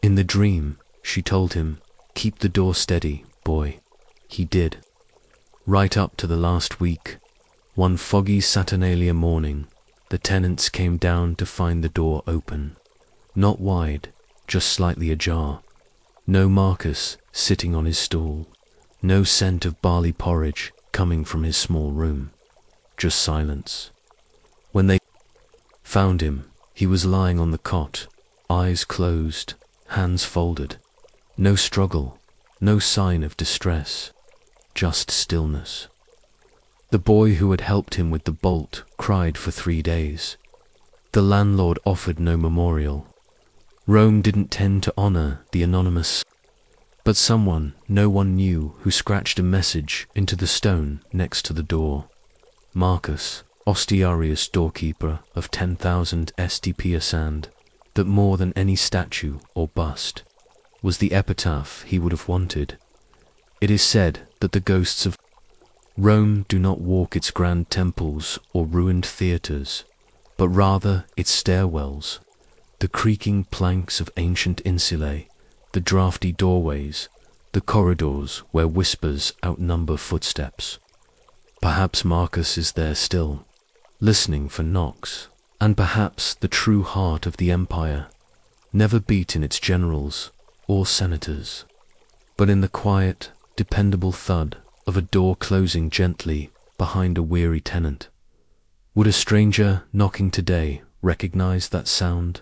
In the dream, she told him, Keep the door steady, boy. He did. Right up to the last week. One foggy Saturnalia morning, the tenants came down to find the door open. Not wide, just slightly ajar. No Marcus sitting on his stool. No scent of barley porridge coming from his small room. Just silence. When they found him, he was lying on the cot, eyes closed, hands folded. No struggle, no sign of distress, just stillness. The boy who had helped him with the bolt cried for 3 days. The landlord offered no memorial. Rome didn't tend to honor the anonymous, but someone no one knew who scratched a message into the stone next to the door. Marcus, Ostiarius doorkeeper of 10,000 STP sand, that more than any statue or bust, was the epitaph he would have wanted. It is said that the ghosts of Rome do not walk its grand temples or ruined theatres, but rather its stairwells, the creaking planks of ancient insulae, the draughty doorways, the corridors where whispers outnumber footsteps. Perhaps Marcus is there still, listening for knocks, and perhaps the true heart of the empire never beat in its generals or senators, but in the quiet, dependable thud of a door closing gently behind a weary tenant. Would a stranger knocking today recognize that sound?